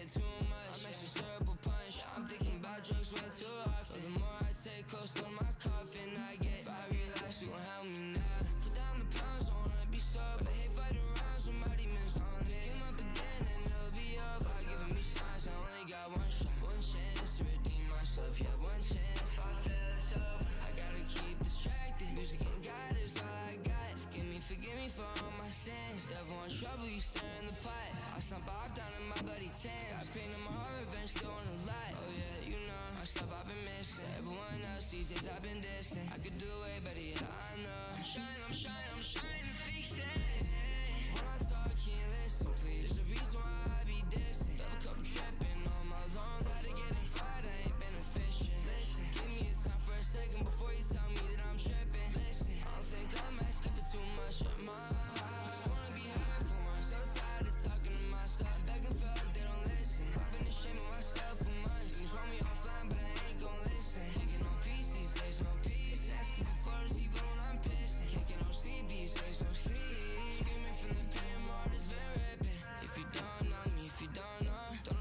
get too much. I'm extra cerebral punch. I'm thinking about drugs way too often. The more I take close to my coffin, I get 5 relapse, you gon' help me now. Put down the pounds, I wanna be sober. I hate fighting around, somebody miss on it. Came up again and it'll be over. Giving me signs, I only got one shot, one chance to redeem myself. Yeah, one chance. If I feel it's over, I gotta keep distracted. Music and God is all I got. Forgive me for all my sins. Ever in trouble, you stir in the pot. I slump out down in my bloody Timbs. I pain in my heart, revenge still on the lot. Oh yeah, you know, I stuff I've been missing. Everyone else these days I've been distant. I could do way better, yeah, I know. I'm trying to fix it. When I talk, can't listen, please. There's a reason why I be distant. Love a couple tripping on my lungs. Had to get in fight, I ain't been efficient. Listen, give me a time for a second before you tell me that I'm tripping. Listen, I don't think I'm asking for too much of my heart. Just wanna be heard for once. So tired of talking to myself. Begging for help, they don't listen. I've been ashamed of myself for months. Things want me offline, but I ain't gon' listen. Kicking on peace these days, no peace. Asking for photos even when I'm pissing. Kicking on sleep these days, no sleep. Screaming from the pain, my heart has been ripping. If you don't know me, if you don't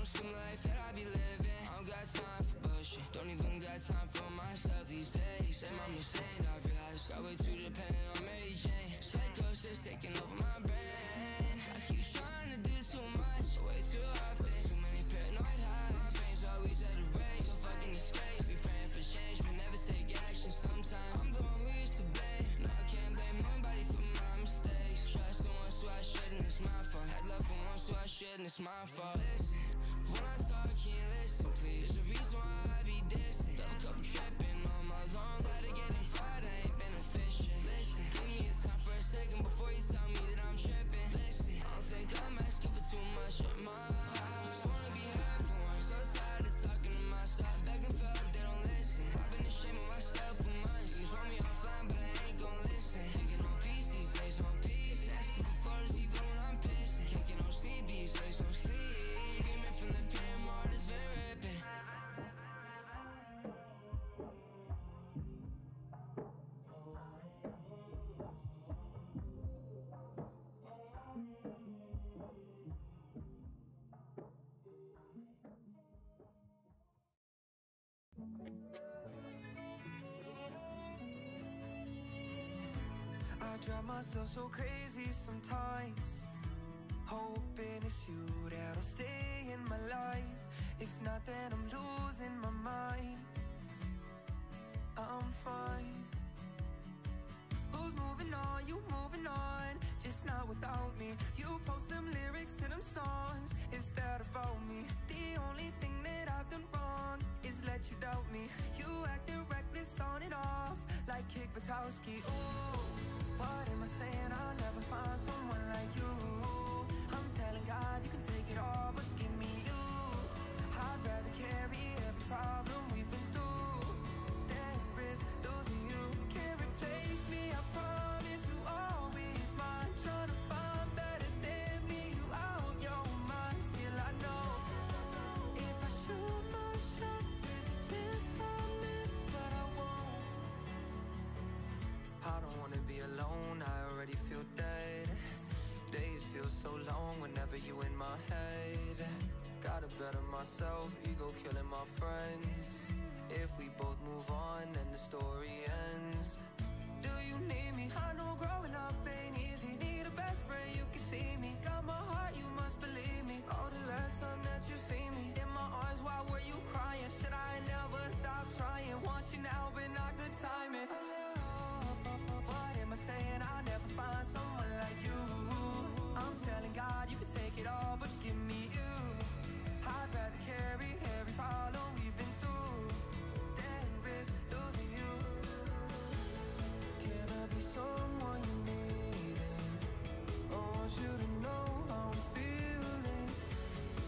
assume the life that I be living. I don't got time for bullshit. Don't even got time for myself these days. Say I'm insane, I realize. Got way too dependent on Mary Jane. Psychosis taking over my brain. I keep trying to do too much, way too often. Too many paranoid highs. Brain's always at a race, so fucking disgrace. We praying for change, but never take action. Sometimes I'm the one who used to blame. No, I can't blame nobody for my mistakes. Trust the ones who I shouldn't, it's my fault. Had love for ones who I shouldn't, it's my fault. Listen, when I talk, can't listen, please. There's a reason why I be distant. Love a couple tripping on my lungs. Had to get in fight, I ain't been efficient. Listen, give me a time for a second before you tell me that I'm tripping. Listen, I don't think I'm asking for too much of my heart. Just wanna be heard for once. So tired of talking to myself. Begging for help, they don't listen. I've been ashamed of myself for months. Things want me offline, but I ain't gon' listen. Kicking on peace these days, no peace. Asking for photos even when I'm pissing. Kicking on sleep these days, no sleep. Screaming from the pain, my heart has been ripping. I drive myself so crazy sometimes, hoping it's you that'll stay in my life. If not, then I'm losing my mind. I'm fine. Who's moving on? You moving on, just not without me. You post them lyrics to them songs, is that about me? The only thing that I've done wrong is let you doubt me. You acting reckless on and off, like Kick Butowski. Ooh, what am I saying? I'll never find someone like you. I'm telling God you can take it all, but give me you. I'd rather carry every problem we've been through than risk losing you. Can't replace me, I promise you always mine. Trying to find better than me, you out your mind. Still I know if I shoot my shot, there's a chance I'll miss, but I won't. I don't wanna be alone, I already feel dead. Days feel so long whenever you in my head. Gotta better myself, ego killing my friends. If we both move on, then the story ends. Do you need me? I know growing up ain't easy. Need a best friend, you can see me. Got my heart, you must believe me. Oh, the last time that you see me in my arms, why were you crying? Should I never stop trying? Want you now, but not good timing. What am I saying? I'll never find someone like you. I'm telling God you can take it all, but give me you. I'd rather carry every problem we've been through than risk losing you. Can I be someone you need? I want you to know how I'm feeling.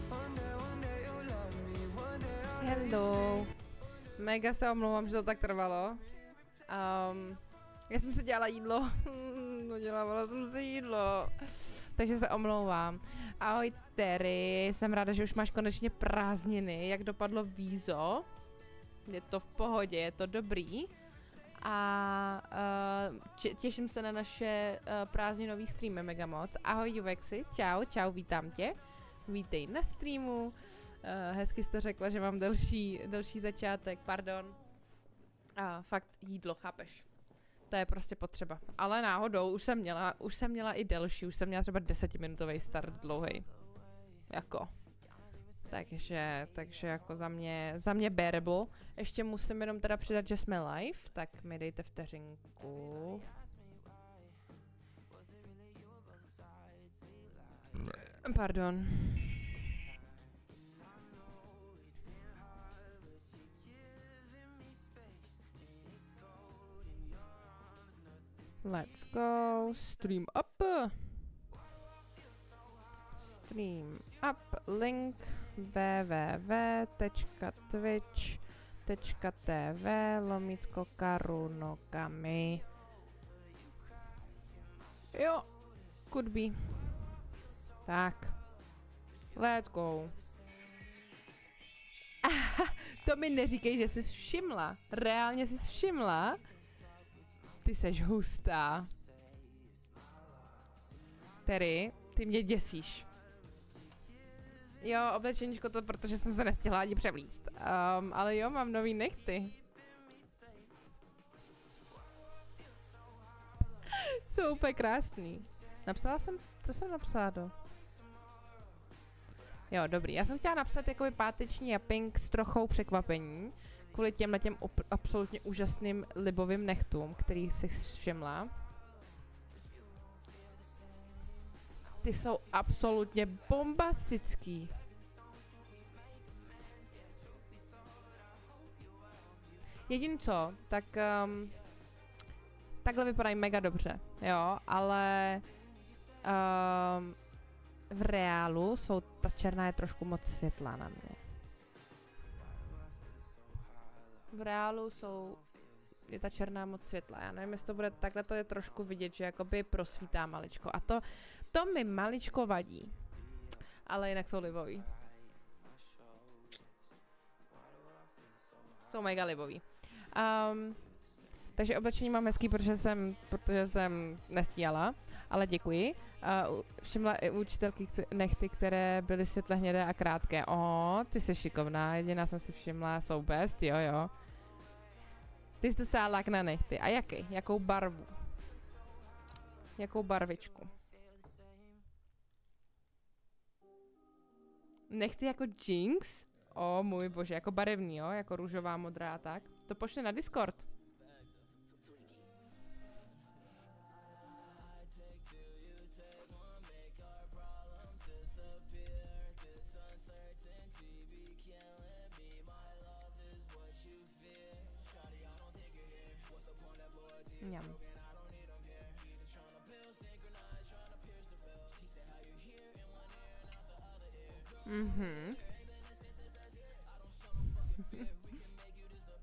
One day you'll love me. One day I'll Hello. Mega se omlouvám, že to tak trvalo. Já jsem si dělala jídlo. Dodělávala jsem si jídlo. Takže se omlouvám. Ahoj Terry, jsem ráda, že už máš konečně prázdniny. Jak dopadlo vízo? Je to v pohodě, je to dobrý. A těším se na naše prázdninový streamy mega moc. Ahoj Juvexi, čau, vítám tě. Vítej na streamu. Hezky jsi to řekla, že mám delší začátek, pardon. Fakt jídlo, chápeš? To je prostě potřeba. Ale náhodou už jsem měla i delší, už jsem měla třeba 10minutový start dlouhý. Jako. Takže jako za mě bearable. Ještě musím jenom teda přidat, že jsme live, tak mi dejte vteřinku. Pardon. Let's go. Stream up. Stream up. Link www.twitch.tv/karunokami. Jo, could be. Tak. Let's go. To mi neříkej, že jsi všimla. Reálně jsi všimla? Ty seš hustá. Terry, ty mě děsíš. Jo, oblečeníčko to, protože jsem se nestihla ani převlíct. Ale jo, mám nový nechty. Jsou úplně krásný. Napsala jsem, co jsem napsala do? Jo, dobrý. Já jsem chtěla napsat jakoby páteční japping s trochou překvapení. Kvůli těm absolutně úžasným libovým nechtům, který si všimla. Ty jsou absolutně bombastický. Jediné co, tak takhle vypadají mega dobře, jo, ale v reálu ta černá je trošku moc světlá na mě. V reálu je ta černá moc světlá, já nevím, jestli to bude, takhle to je trošku vidět, že jakoby prosvítá maličko a to mi maličko vadí, ale jinak jsou libový. Jsou mega libový. Takže oblečení mám hezký, protože jsem nestíhala, ale děkuji. Všimla i učitelky nechty, které byly světle hnědé a krátké. Ty jsi šikovná, jediná jsem si všimla, jsou best, jo. Ty jsi dostala lak na nechty. A jaký? Jakou barvu? Jakou barvičku? Nechty jako Jinx? Můj bože, jako barevný, jo? Jako růžová, modrá a tak. To pošli na Discord. Mňam.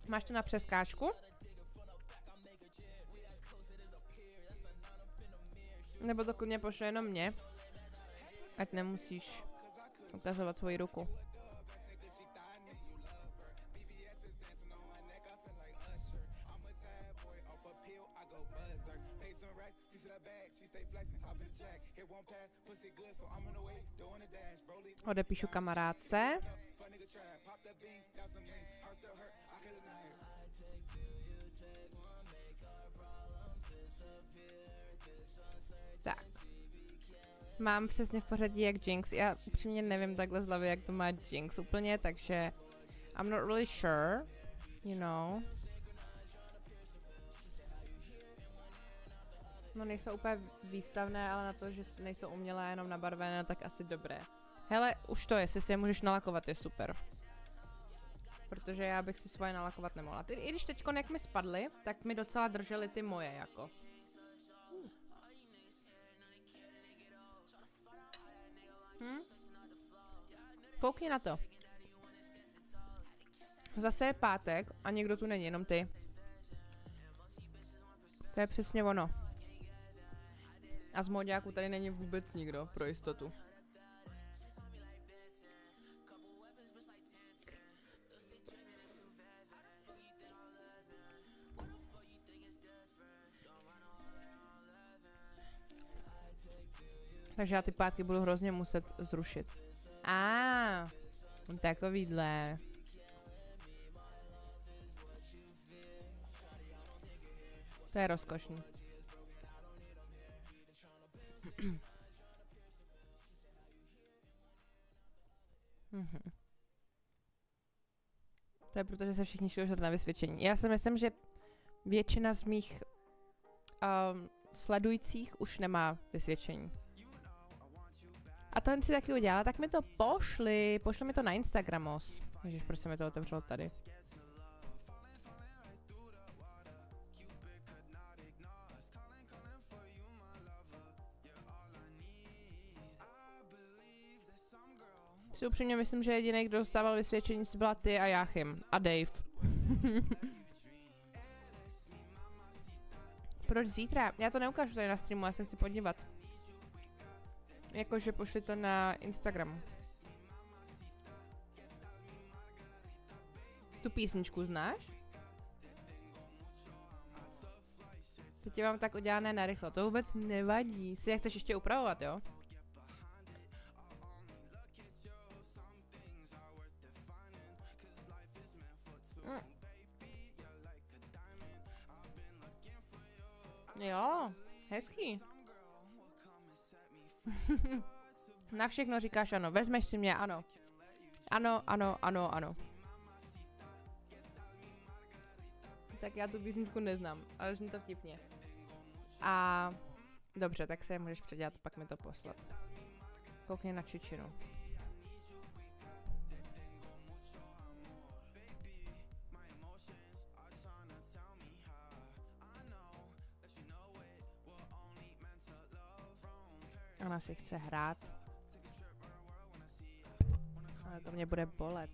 Máš to na přeskáčku? Nebo to klidně pošle jenom mě, ať nemusíš ukazovat svoji ruku. Odepíšu kamarádce. Tak. Mám přesně v pořadí jak Jinx. Já upřímně nevím takhle z hlavy, jak to má Jinx úplně, takže I'm not really sure, you know. No nejsou úplně výstavné, ale na to, že nejsou umělé, jenom nabarvené, tak asi dobré. Hele, už to je, jestli si je můžeš nalakovat, je super. Protože já bych si svoje nalakovat nemohla. I když teďkon jak mi spadly, tak mi docela držely ty moje, jako. Koukni na to. Zase je pátek a někdo tu není, jenom ty. To je přesně ono. A z moďáku tady není vůbec nikdo, pro jistotu. Takže já ty pátky budu hrozně muset zrušit. Takovýhle. To je rozkošný. To je proto, že se všichni šli na vysvědčení. Já si myslím, že většina z mých sledujících už nemá vysvědčení. A to jen si taky udělala, tak mi to pošli mi to na Instagramos. Ježiš, proč se mi to otevřelo tady? Si upřímně myslím, že jediný, kdo dostával vysvědčení, si byla ty a Jáchym. A Dave. Proč zítra? Já to neukážu tady na streamu, já se chci podívat. Jakože pošli to na Instagramu. Tu písničku znáš? To tě mám tak udělané narychlo, to vůbec nevadí. Si je chceš ještě upravovat, jo? Jo, hezký. Na všechno říkáš ano, vezmeš si mě, ano. Ano, ano, ano, ano. Tak já tu písničku neznám, ale zní to vtipně. A dobře, tak se je můžeš předělat, pak mi to poslat. Koukni na čičinu. Ona si chce hrát. Ale to mě bude bolet.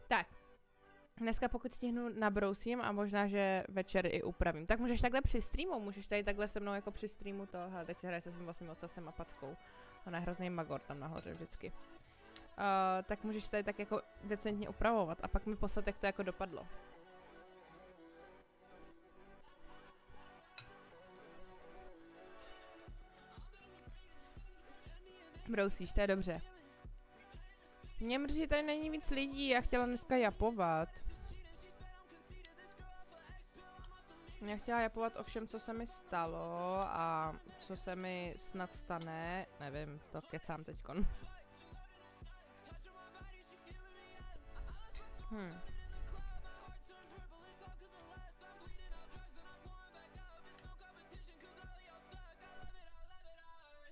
Tak. Dneska pokud stihnu nabrousím a možná, že večer i upravím. Tak můžeš takhle při streamu, můžeš tady takhle se mnou jako při streamu to. Hele, teď si hraje se svým vlastním ocasem a packou. Ona je hrozný magor tam nahoře vždycky. Tak můžeš tady tak jako decentně upravovat a pak mi poslat, jak to jako dopadlo. Brousíš, to je dobře. Mě mrzí, tady není víc lidí, já chtěla dneska japovat. Já chtěla japovat o všem, co se mi stalo a co se mi snad stane. Nevím, to kecám teďkon.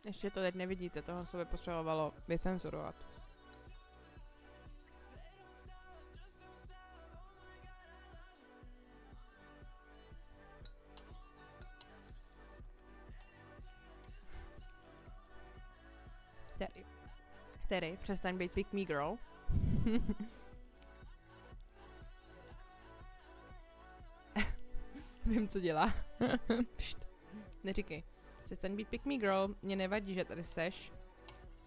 Ještě to teď nevidíte, toho se by potřebovalo vycenzurovat. Terry, přestaň být pick me girl. Vím, co dělá. Neříkej. Přestaň být pick me girl, mě nevadí, že tady seš.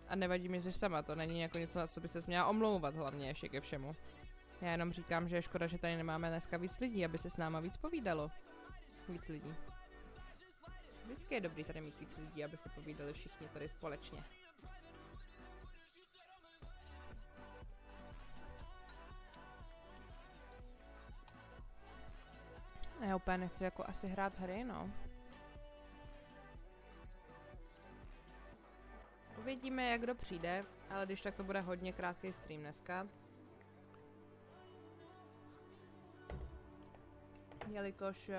A nevadí mi, že jsi sama, to není jako něco, na co by ses měla omlouvat hlavně ještě ke všemu. Já jenom říkám, že je škoda, že tady nemáme dneska víc lidí, aby se s náma víc povídalo. Víc lidí. Vždycky je dobrý tady mít víc lidí, aby se povídali všichni tady společně. A já úplně nechci jako asi hrát hry, no. Uvidíme, jak kdo přijde, ale když tak to bude hodně krátký stream dneska. Jelikož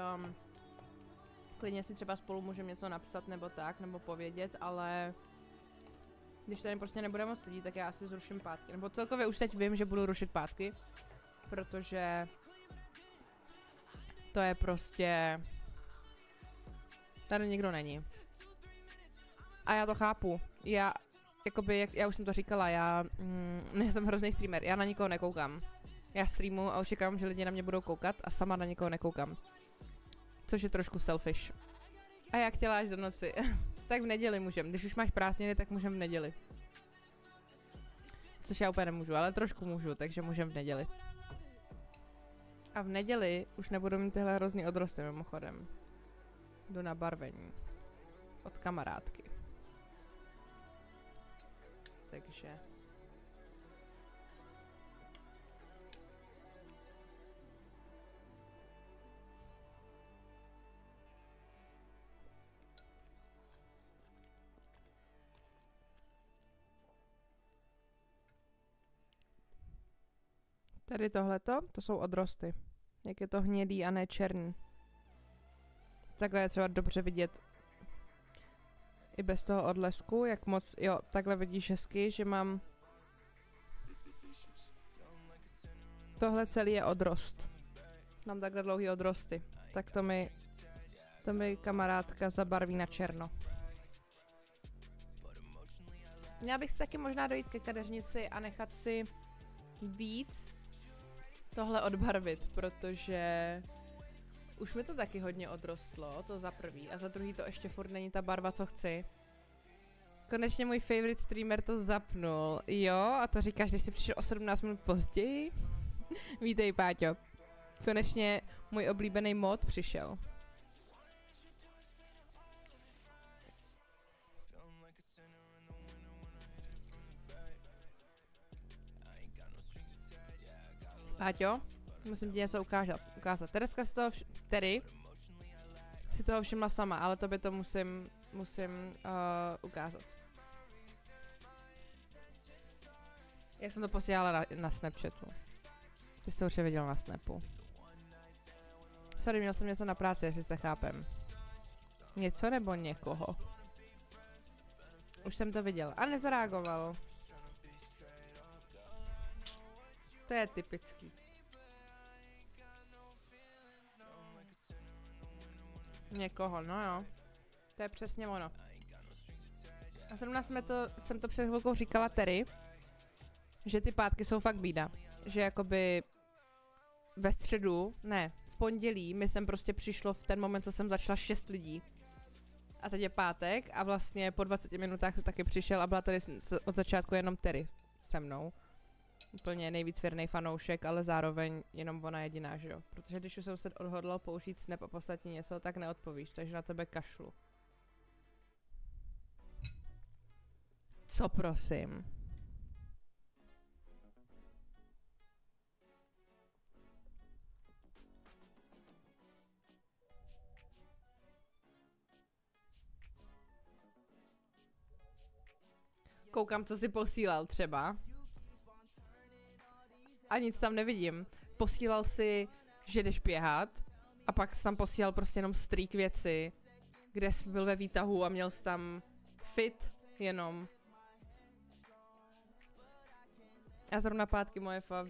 klidně si třeba spolu můžeme něco napsat nebo tak, nebo povědět, ale když tady prostě nebude moc lidí, tak já asi zruším pátky. Nebo celkově už teď vím, že budu rušit pátky, protože to je prostě Tady nikdo není. A já to chápu. Já už jsem to říkala, já jsem hrozný streamer, já na nikoho nekoukám. Já streamu a očekávám, že lidi na mě budou koukat a sama na nikoho nekoukám. Což je trošku selfish. A jak chtěla až do noci. Tak v neděli můžem, když už máš prázdniny, tak můžem v neděli. Což já úplně nemůžu, ale trošku můžu, takže můžem v neděli. A v neděli už nebudu mít tyhle hrozný odrosty mimochodem. Jdu na barvení. Od kamarádky. Takže... Tady tohleto, to jsou odrosty. Jak je to hnědý a ne černý. Takhle je třeba dobře vidět i bez toho odlesku, jak moc, jo, takhle vidíš hezky, že mám... Tohle celý je odrost. Mám takhle dlouhý odrosty. Tak to mi kamarádka zabarví na černo. Měla bych si taky možná dojít ke kadeřnici a nechat si víc tohle odbarvit, protože už mi to taky hodně odrostlo, to za prvý, a za druhý to ještě furt není ta barva, co chci. Konečně můj favorite streamer to zapnul. Jo, a to říkáš, když jsi přišel o 17 minut později? Vítej, Páťo. Konečně můj oblíbený mod přišel. Páťo, musím ti něco ukázat. Tereska si toho všimla sama, ale tobě to musím ukázat. Jak jsem to posílala na Snapchatu. Ty jsi to určitě viděl na Snapu. Sorry, měl jsem něco na práci, jestli se chápem. Něco nebo někoho? Už jsem to viděl a nezareagoval. To je typický. Někoho, no jo. To je přesně ono. A zrovna jsem to před chvilkou říkala Terry, že ty pátky jsou fakt bída. Že jakoby ve středu, ne, v pondělí mi sem prostě přišlo v ten moment, co jsem začala 6 lidí. A teď je pátek a vlastně po 20 minutách se taky přišel a byla tady od začátku jenom Terry se mnou. Úplně nejvíc věrný fanoušek, ale zároveň jenom ona jediná, že jo? Protože když už jsem se odhodlal použít Snap a poslat něco, tak neodpovíš, takže na tebe kašlu. Co prosím? Koukám, co si posílal třeba. A nic tam nevidím. Posílal si, že jdeš běhat a pak jsem posílal prostě jenom streak věci, kde jsi byl ve výtahu a měl jsi tam fit jenom. A zrovna pátky moje fav...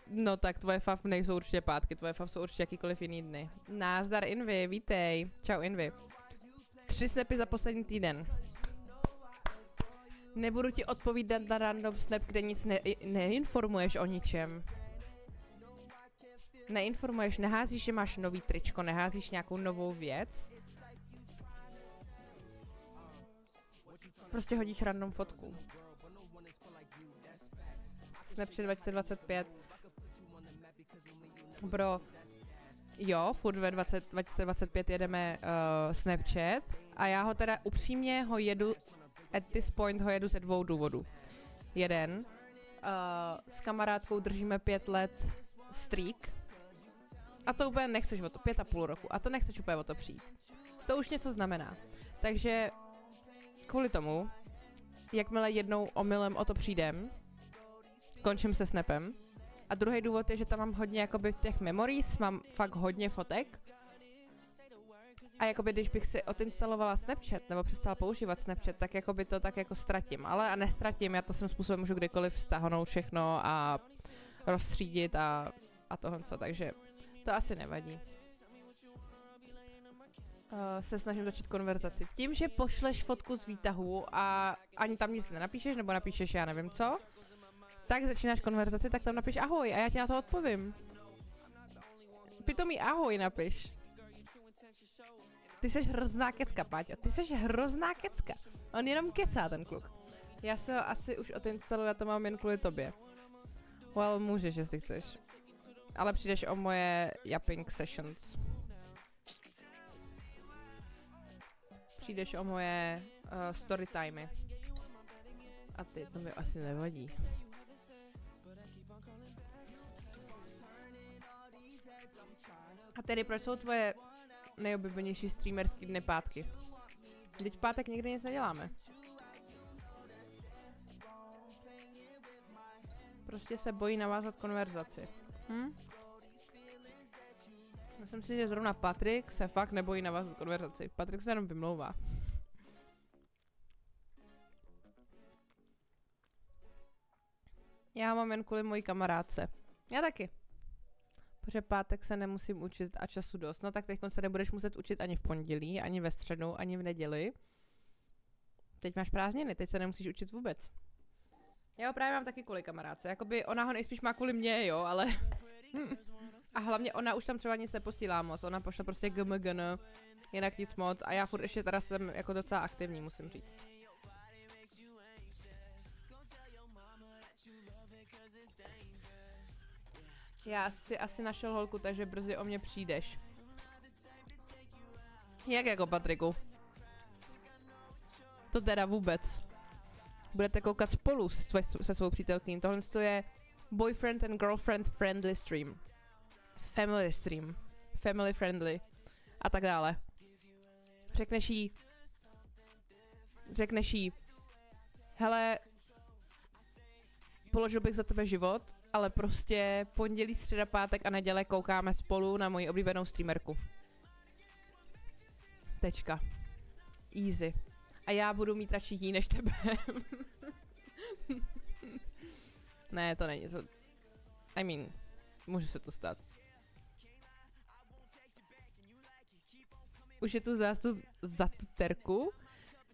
No tak tvoje fav nejsou určitě pátky, tvoje fav jsou určitě jakýkoliv jiný dny. Názdar Invi, vítej. Čau Invi. 3 snapy za poslední týden. Nebudu ti odpovídat na random snap, kde nic neinformuješ o ničem. Neinformuješ, neházíš, že máš nový tričko, neházíš nějakou novou věc. Prostě hodíš random fotku. Snapchat 2025. Bro, jo, furt ve 2025 jedeme Snapchat a já ho teda upřímně jedu. At this point ho jedu ze 2 důvodů. Jeden, s kamarádkou držíme 5 let streak a to úplně nechceš o to, 5,5 roku a to nechceš úplně o to přijít. To už něco znamená. Takže kvůli tomu, jakmile jednou omylem o to přijdem, končím se snapem. A druhý důvod je, že tam mám hodně jakoby v těch memories, mám fakt hodně fotek. A jakoby když bych si odinstalovala Snapchat nebo přestala používat Snapchat, tak jakoby to tak jako ztratím. Ale a nestratím, já to svým způsobem můžu kdykoliv vztáhnout všechno a rozstřídit a tohle co, takže to asi nevadí. se snažím začít konverzaci. Tím, že pošleš fotku z výtahu a ani tam nic nenapíšeš, nebo napíšeš já nevím co, tak začínáš konverzaci, tak tam napiš ahoj a já ti na to odpovím. Pitomý ahoj napiš. Ty seš hrozná kecka, Páťa, ty seš hrozná kecka. On jenom kecá, ten kluk. Já se ho asi už odinstaluji, já to mám jen kvůli tobě. Well, můžeš, jestli chceš. Ale přijdeš o moje yapping sessions. Přijdeš o moje story timey. A ty, to mi asi nevadí. A tedy proč jsou tvoje nejoblíbenější streamerský dny pátky? Vždyť v pátek nikdy nic neděláme. Prostě se bojí navázat konverzaci. Myslím si, že zrovna Patrik se fakt nebojí navázat konverzaci. Patrik se jenom vymlouvá. Já mám jen kvůli mojí kamarádce. Já taky. Protože pátek se nemusím učit a času dost. No tak teď se nebudeš muset učit ani v pondělí, ani ve středu, ani v neděli. Teď máš prázdniny, teď se nemusíš učit vůbec. Já ho právě mám taky kvůli kamarádce. Jakoby ona ho nejspíš má kvůli mně, jo, ale... A hlavně ona už tam třeba nic neposílá moc. Ona pošle prostě GMGN, jinak nic moc. A já furt ještě teda jsem jako docela aktivní, musím říct. Já si asi našel holku, takže brzy o mě přijdeš. Jak jako, Patriku? To teda vůbec. Budete koukat spolu se svou přítelkyní. Tohle je boyfriend and girlfriend friendly stream. Family stream. Family friendly. A tak dále. Řekneš jí, hele, položil bych za tebe život, ale prostě pondělí, středa, pátek a neděle koukáme spolu na moji oblíbenou streamerku. Tečka. Easy. A já budu mít radši jí než tebe. Ne, to není. I mean, může se to stát. Už je tu zástup za tu terku.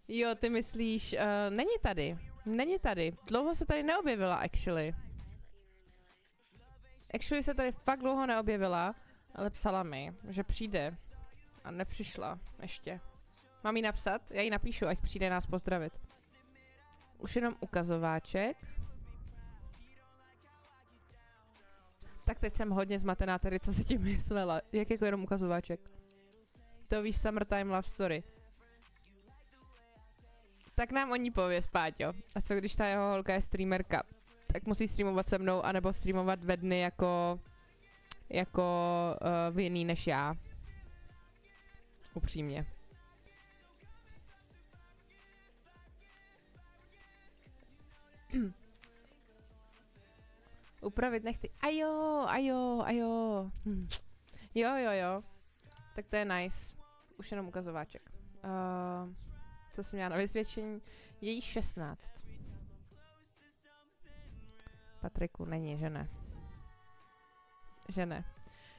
Jo, ty myslíš, není tady. Není tady. Dlouho se tady neobjevila, actually. Actually se tady fakt dlouho neobjevila, ale psala mi, že přijde. A nepřišla ještě. Mám jí napsat? Já jí napíšu, ať přijde nás pozdravit. Už jenom ukazováček. Tak teď jsem hodně zmatená tady, co si tím myslela. Jak jako jenom ukazováček? To víš, Summertime Love Story. Tak nám o ní pověz, Páťo. A co když ta jeho holka je streamerka? Tak musí streamovat se mnou, anebo streamovat ve dny jako v jiný než já. Upřímně. Upravit nechty. Ajo. Jo. Tak to je nice. Už jenom ukazováček. Co jsem měla na vysvědčení? Její 16. Patriku, není, že ne? Že ne.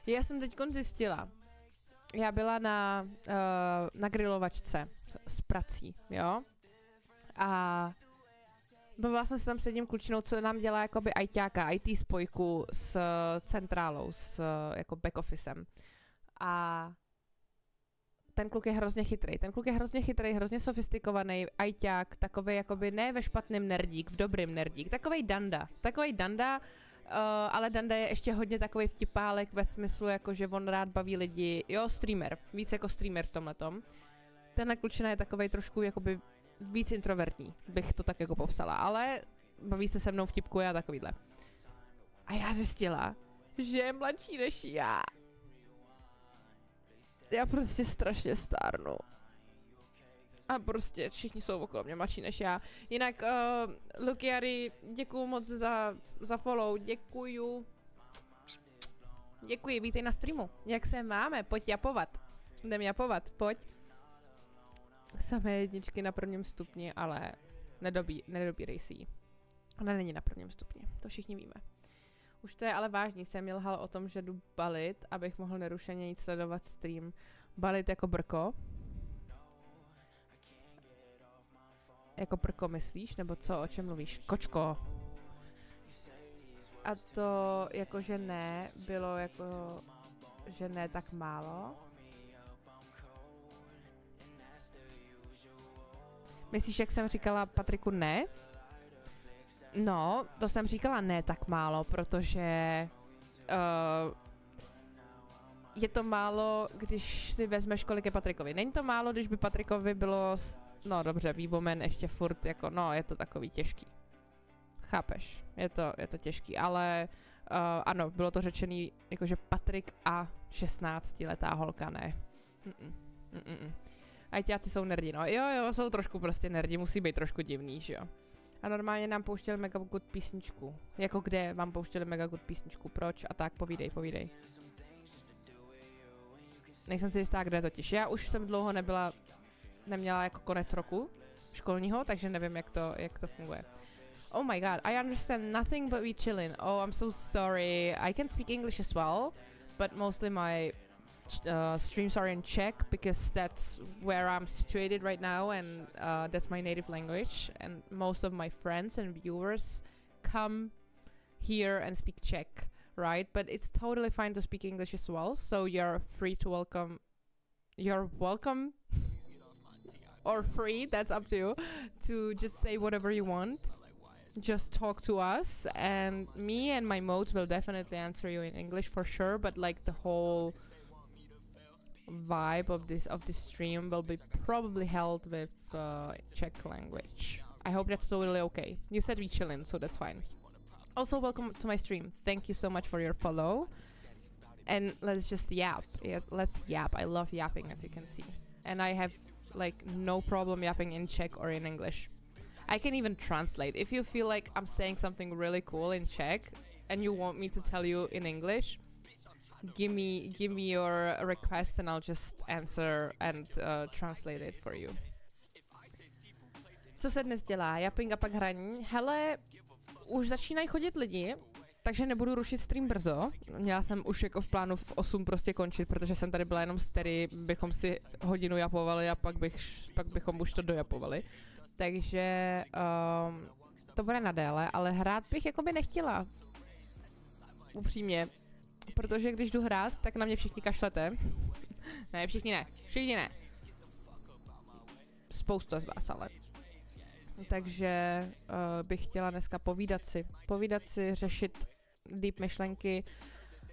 Já jsem teď zjistila. Já byla na grilovačce s prací, jo? A bavila jsem se tam s jedním klučinou, co nám dělá jakoby ITáka, IT spojku s centrálou, s jako back officem. A ten kluk je hrozně chytrý. Hrozně sofistikovaný ajťák, takovej jakoby ne ve špatném nerdík, v dobrým nerdík, takovej danda, ale danda je ještě hodně takovej vtipálek ve smyslu, jako že on rád baví lidi, jo, streamer, víc jako streamer v tomhletom. Tenhle klučina je takovej trošku jakoby víc introvertní, bych to tak jako popsala, ale baví se mnou vtipkuje a takovýhle. A já zjistila, že je mladší než já. Já prostě strašně stárnu. A prostě všichni jsou okolo mě mladší než já. Jinak, Lukiari, děkuju moc za follow, děkuju. Děkuji, vítej na streamu. Jak se máme? Pojď japovat. Jdem japovat, pojď. Samé jedničky na prvním stupni, ale nedobírej si ji. Ona není na prvním stupni, to všichni víme. Už to je ale vážný, jsem mi lhal o tom, že jdu balit, abych mohl nerušeně jít sledovat stream. Balit jako brko. Jako brko myslíš? Nebo co? O čem mluvíš? Kočko. A to jakože ne, bylo jako, že ne tak málo. Myslíš, jak jsem říkala Patriku ne? No, to jsem říkala ne tak málo, protože je to málo, když si vezmeš, kolik je Patrikovi. Není to málo, když by Patrikovi bylo, no dobře, Výbomen ještě furt jako, no je to takový těžký. Chápeš, je to těžký, ale ano, bylo to řečený, jakože Patrik a 16letá holka, ne. Ajťáci jsou nerdi, no jo, jsou trošku prostě nerdi, musí být trošku divný, že jo. A normálně nám pouštěli Mega Good písničku. Jako kde vám pouštěli Mega Good písničku, proč a tak, povídej. Nejsem si jistá, kde totiž. Já už jsem dlouho neměla jako konec roku školního, takže nevím, jak to funguje. Oh my god, I understand nothing but we chillin'. Oh, I'm so sorry. I can speak English as well, but mostly my streams are in Czech because that's where I'm situated right now, and that's my native language. And most of my friends and viewers come here and speak Czech, right? But it's totally fine to speak English as well, so you're free to welcome. You're welcome. Or free, that's up to you, to just say whatever you want. Just talk to us, and me and my modes will definitely answer you in English for sure, but like the whole vibe of this stream will be probably held with Czech language. I hope that's totally okay. You said we chillin', so that's fine. Also, welcome to my stream. Thank you so much for your follow. And let's just yap. Yeah, let's yap. I love yapping, as you can see. And I have like no problem yapping in Czech or in English. I can even translate. If you feel like I'm saying something really cool in Czech and you want me to tell you in English, give me your request and I'll just answer and translate it for you. Co se dnes dělá? Japping a pak hraní. Hele, už začínají chodit lidi, takže nebudu rušit stream brzo. Měla jsem už jako v plánu v 8 prostě končit, protože jsem tady byla jenom s Terry, bychom si hodinu japovali a pak bychom už to dojapovali. Takže to bude na déle, ale hrát bych jakoby nechtěla. Upřímně. Protože když jdu hrát, tak na mě všichni kašlete. Ne, všichni ne. Spousta z vás ale. Takže bych chtěla dneska povídat si, řešit deep myšlenky.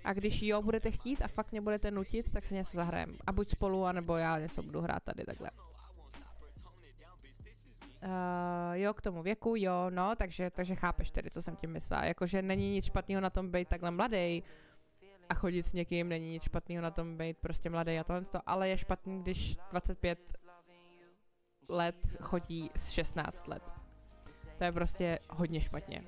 A když jo, budete chtít a fakt mě budete nutit, tak se něco zahrajem. A buď spolu, anebo já něco budu hrát tady takhle. Jo, k tomu věku, jo, no, takže chápeš tedy, co jsem tím myslela. Jakože není nic špatného na tom být takhle mladý a chodit s někým, není nic špatného na tom být prostě mladý a to, ale je špatný, když 25 let chodí z 16 let. To je prostě hodně špatně.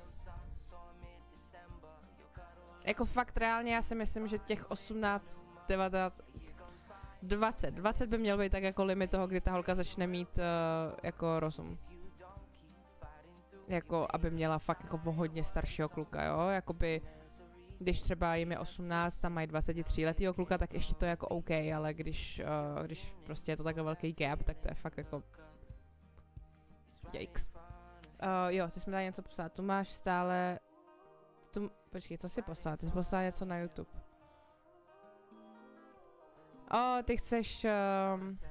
Jako fakt reálně já si myslím, že těch 18, 19, 20 by měl být tak jako limit toho, kdy ta holka začne mít jako rozum. Jako, aby měla fakt jako hodně staršího kluka, jo, jakoby, když třeba jim je 18 a mají 23 letýho kluka, tak ještě to je jako OK, ale když prostě je to takový velký gap, tak to je fakt jako yikes. Jo, ty jsi mi dala něco poslat, tu máš stále, počkej, co jsi poslal, ty jsi poslal něco na YouTube. Ty chceš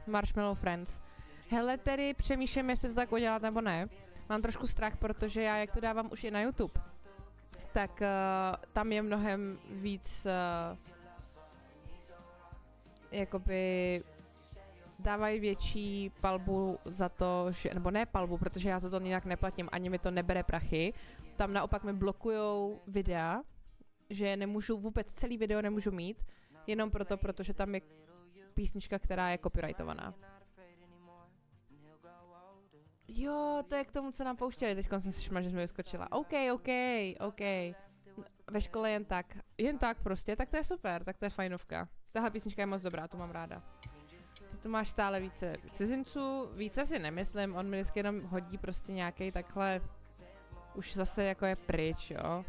Marshmallow Friends. Hele, tedy přemýšlím, jestli to tak udělat nebo ne. Mám trošku strach, protože já, jak to dávám už i na YouTube, tak tam je mnohem víc jakoby dávají větší palbu za to, že, nebo ne palbu, protože já za to nějak neplatím, ani mi to nebere prachy. Tam naopak mi blokujou videa, že nemůžu vůbec celý video nemůžu mít, jenom proto, protože tam je písnička, která je copyrightovaná. Jo, to je k tomu, co nám pouštěli. Teď jsem si šma, že jsme vyskočila. OK. Ve škole jen tak prostě, tak to je super, tak to je fajnovka. Tahle písnička je moc dobrá, tu mám ráda. Ty tu máš stále více cizinců, více si nemyslím, on mi vždycky jenom hodí prostě nějaký takhle, už zase jako je pryč, jo.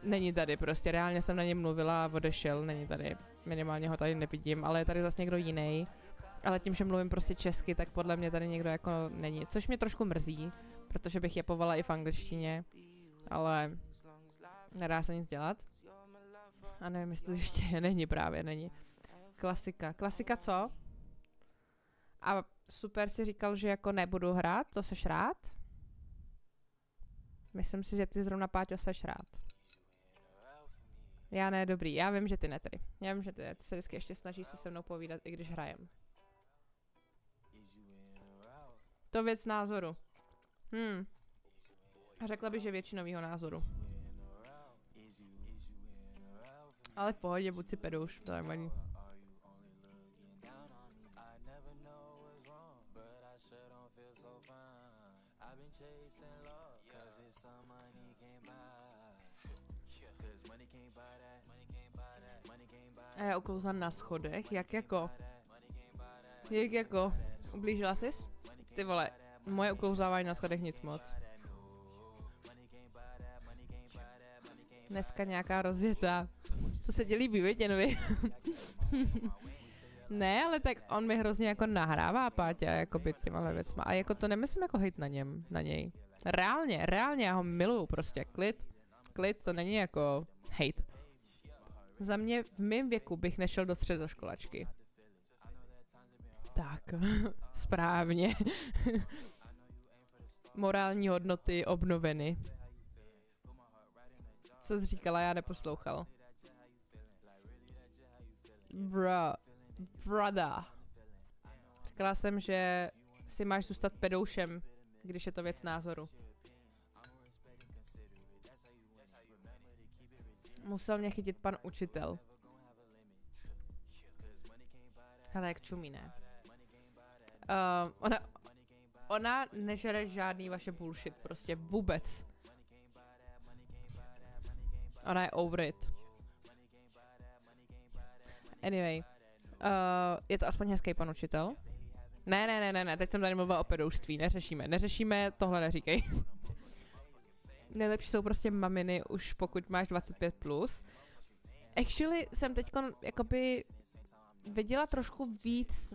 není tady prostě, reálně jsem na něm mluvila a odešel, není tady, minimálně ho tady nevidím, ale je tady zase někdo jiný. Ale tím, že mluvím prostě česky, tak podle mě tady někdo jako není, což mě trošku mrzí, protože bych jepovala i v angličtině, ale nedá se nic dělat. A nevím, jestli to ještě není právě, není. Klasika. Klasika co? A super si říkal, že jako nebudu hrát, to seš rád? Myslím si, že ty zrovna, Páťo, seš rád. Já ne, dobrý, já vím, že ty ne tedy. Já vím, že ty se vždycky ještě snažíš se mnou povídat, i když hrajem. To věc názoru. Řekla bych, že většinovýho názoru. Ale v pohodě, buď si pedouš, to je vadí. A já uklouzám na schodech, jak jako? Ublížila jsi? Ty vole, moje uklouzávání na schodech nic moc. Dneska nějaká rozjetá. Co se ti líbí, Větěnovi? Ne, ale tak on mi hrozně jako nahrává, Páťa, jako by těmahle věcma. A jako to nemyslím jako hejt na něj. Reálně, já ho miluju prostě, klid, to není jako hejt. Za mě v mém věku bych nešel do středoškolačky. Tak, správně. Morální hodnoty obnoveny. Co jsi říkala, já neposlouchal. Brother. Říkala jsem, že si máš zůstat pedoušem, když je to věc názoru. Musel mě chytit pan učitel. Hele, jak čumí, ne? Ona nežere žádný vaše bullshit, prostě vůbec. Ona je over it. Anyway. Je to aspoň hezký pan učitel? Ne, teď jsem tady mluvila o pedoušství, neřešíme, tohle neříkej. Nejlepší jsou prostě maminy, už pokud máš 25+. Actually jsem teďko jakoby viděla trošku víc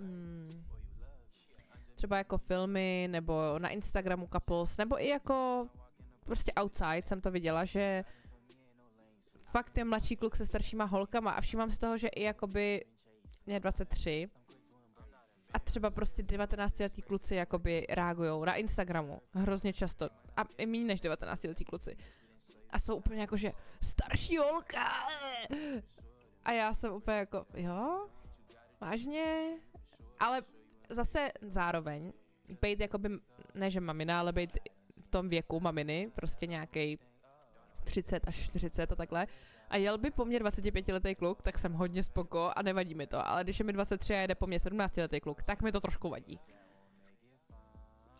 třeba jako filmy, nebo na Instagramu couples, nebo i jako prostě outside jsem to viděla, že fakt je mladší kluk se staršíma holkama a všímám si toho, že i jakoby mě 23 a třeba prostě 19letí kluci jakoby reagujou na Instagramu hrozně často a i méně než 19letí kluci a jsou úplně jako, že starší holka a já jsem úplně jako, jo, vážně, ale zase zároveň bejt jakoby, ne že mamina, ale bejt v tom věku maminy, prostě nějakej 30 až 40 a takhle. A jel by po mně 25letý kluk, tak jsem hodně spoko a nevadí mi to. Ale když je mi 23 a jede po mně 17letý kluk, tak mi to trošku vadí.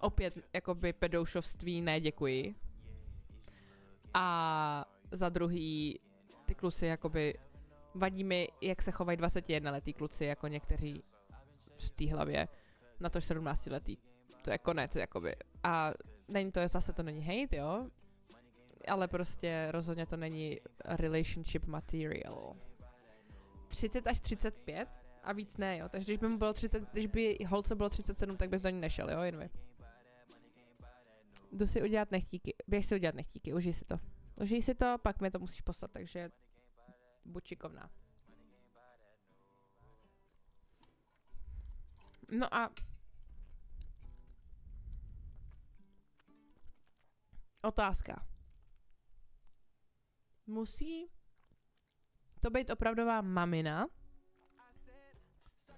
Opět, jakoby pedoušovství, ne děkuji. A za druhý, ty kluci, jakoby, vadí mi, jak se chovají 21letý kluci, jako někteří v té hlavě, na to 17letý. To je konec, jakoby. A není to, zase to není hate, jo? Ale prostě rozhodně to není relationship material. 30 až 35 a víc ne, jo. Takže když by mu bylo 30, když by holce bylo 37, tak bys do ní nešel, jo, jen vy. Jdu si udělat nechtíky. Běž si udělat nechtíky, užij si to. Užij si to, pak mi to musíš poslat, takže buď šikovná. No a otázka. Musí to být opravdová mamina,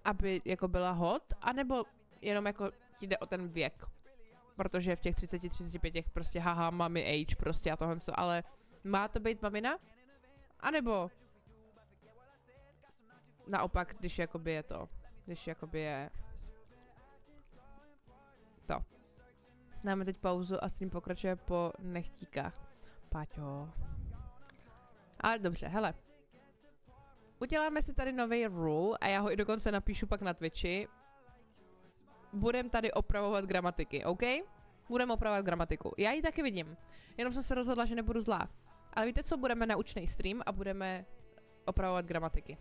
aby jako byla hot, anebo jenom jako jde o ten věk. Protože v těch 30-35 prostě haha, mami age prostě a tohle, ale má to být mamina? A nebo naopak, když jakoby je to, když jakoby je to. Dáme teď pauzu a stream pokračuje po nechtíkách. Páťo. Ale dobře, hele. Uděláme si tady nový rule a já ho i dokonce napíšu pak na Twitchi. Budem tady opravovat gramatiky, OK? Budem opravovat gramatiku. Já ji taky vidím. Jenom jsem se rozhodla, že nebudu zlá. Ale víte co, budeme naučný stream a budeme opravovat gramatiku.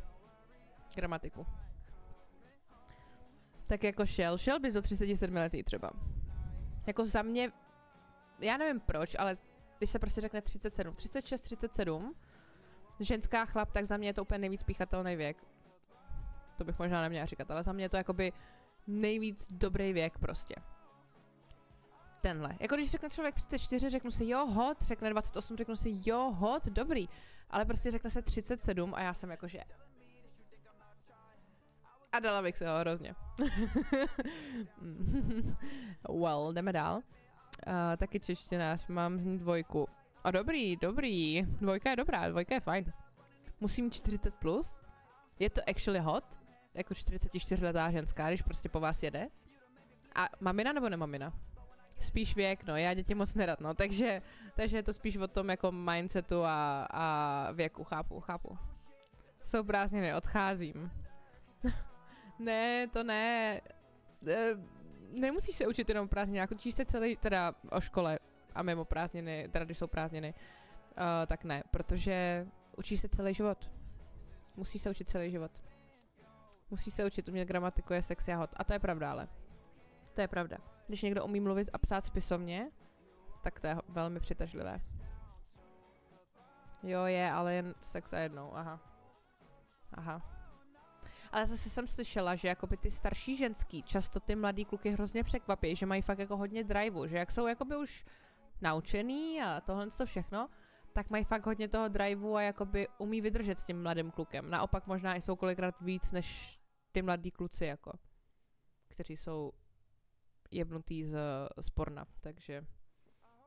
Tak jako šel bys do 37 letý třeba. Jako za mě, já nevím proč, ale když se prostě řekne 37, 36, 37, ženská chlap, tak za mě je to úplně nejvíc píchatelný věk. To bych možná neměla říkat, ale za mě je to jakoby nejvíc dobrý věk prostě. Tenhle. Jako když řekne člověk 34, řeknu si jo, hot, řekne 28, řeknu si jo, hot, dobrý. Ale prostě řekne se 37 a já jsem jakože... A dala bych se ho hrozně. Well, jdeme dál. Taky češtinář, mám z ní 2. A dobrý. 2 je dobrá, 2 je fajn. Musím mít 40 plus. Je to actually hot, jako 44letá ženská, když prostě po vás jede. A mamina nebo nemamina? Spíš věk, no, já děti moc nerad, no, takže je to spíš o tom jako mindsetu a věku, chápu. Jsou prázdniny, odcházím. Ne, to ne. Nemusíš se učit jenom prázdniny, jako učíš se celý, teda o škole a mimo prázdniny, teda když jsou prázdniny, tak ne, protože učíš se celý život. Musíš se učit celý život. Musíš se učit umět gramatiku, je sexy a hot. A to je pravda, ale. To je pravda. Když někdo umí mluvit a psát spisovně, tak to je velmi přitažlivé. Jo, je, ale jen sex a jednou, aha. Ale zase jsem slyšela, že jakoby ty starší ženský často ty mladý kluky hrozně překvapí, že mají fakt jako hodně driveu, že jak jsou jakoby už naučený a tohle to všechno, tak mají fakt hodně toho driveu a jakoby umí vydržet s tím mladým klukem. Naopak možná i jsou kolikrát víc než ty mladí kluci jako, kteří jsou jebnutý z porna, takže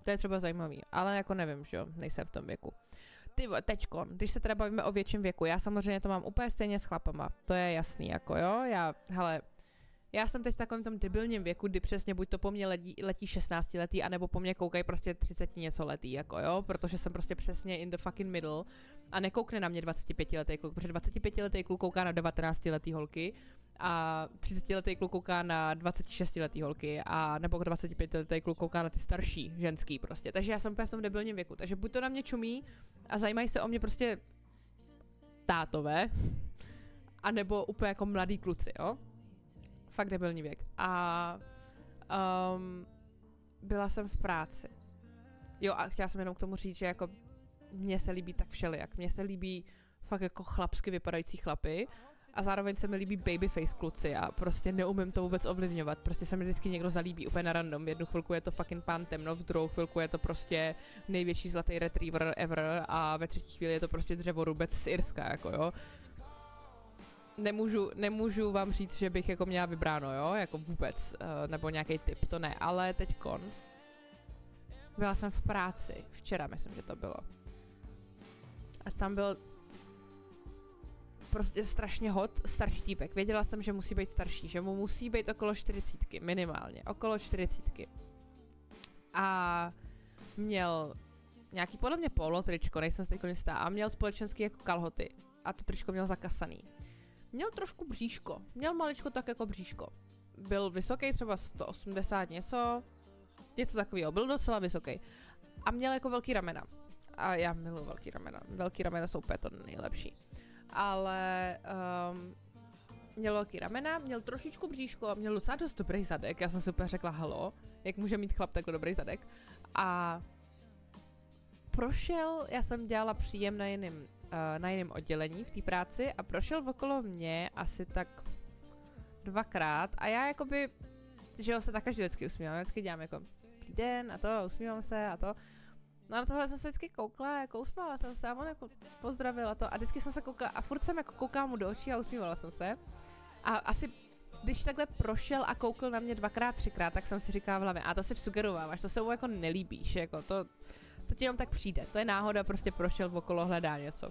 to je třeba zajímavý, ale jako nevím, že jo, nejsem v tom věku. Teďkon, když se teda bavíme o větším věku, já samozřejmě to mám úplně stejně s chlapama, to je jasný, jako jo, já jsem teď v takovém tom debilním věku, kdy přesně buď to po mně letí 16 letý, anebo po mně koukají prostě 30 něco letý, jako jo, protože jsem prostě přesně in the fucking middle a nekoukne na mě 25 letý kluk, protože 25 letý kluk kouká na 19 letý holky a 30 letý kluk kouká na 26 letý holky a nebo 25 letý kluk kouká na ty starší ženský prostě, takže já jsem úplně v tom debilním věku, takže buď to na mě čumí a zajímají se o mě prostě tátové, anebo úplně jako mladý kluci, jo. Fakt debilní věk. A byla jsem v práci. Jo a chtěla jsem jenom k tomu říct, že jako mně se líbí tak všelijak. Mně se líbí fakt jako chlapsky vypadající chlapy a zároveň se mi líbí babyface kluci a prostě neumím to vůbec ovlivňovat. Prostě se mi vždycky někdo zalíbí úplně na random. Jednu chvilku je to fucking pán temno, v druhou chvilku je to prostě největší zlatý retriever ever a ve třetí chvíli je to prostě dřevorubec z Irska, jako jo. Nemůžu vám říct, že bych jako měla vybráno, jo, jako vůbec, nebo nějaký tip, to ne, ale teďkon byla jsem v práci, včera myslím, že to bylo. A tam byl prostě strašně hot starší týpek. Věděla jsem, že musí být starší, že mu musí být okolo 40, minimálně, okolo 40. A měl nějaký podle mě polo tričko, nejsem si teď jistá, a měl společenský jako kalhoty. A to tričko měl zakasaný. Měl trošku bříško, měl maličko tak jako bříško. Byl vysoký, třeba 180 něco takového, byl docela vysoký. A měl jako velký ramena. A já miluji velký ramena. Velký ramena jsou úplně to nejlepší. Ale měl velký ramena, měl trošičku bříško, měl docela dost dobrý zadek. Já jsem si úplně řekla, halo, jak může mít chlap takhle dobrý zadek. A prošel, já jsem dělala příjem na jiném oddělení v té práci a prošel okolo mě asi tak 2krát a já jakoby, že ho se tak každý vždycky usmívám, vždycky dělám jako dobrý den a to, usmívám se a to. No a na tohle jsem se vždycky koukla, jako usmávala jsem se a on jako pozdravil a to a vždycky jsem se koukala a furt jsem jako koukala mu do očí a usmívala jsem se. A asi, když takhle prošel a koukl na mě 2krát, 3krát, tak jsem si říkala v hlavě, a to si vsugerováváš, to se mu jako nelíbíš, jako to ti jenom tak přijde, to je náhoda, prostě prošel okolo, hledá něco.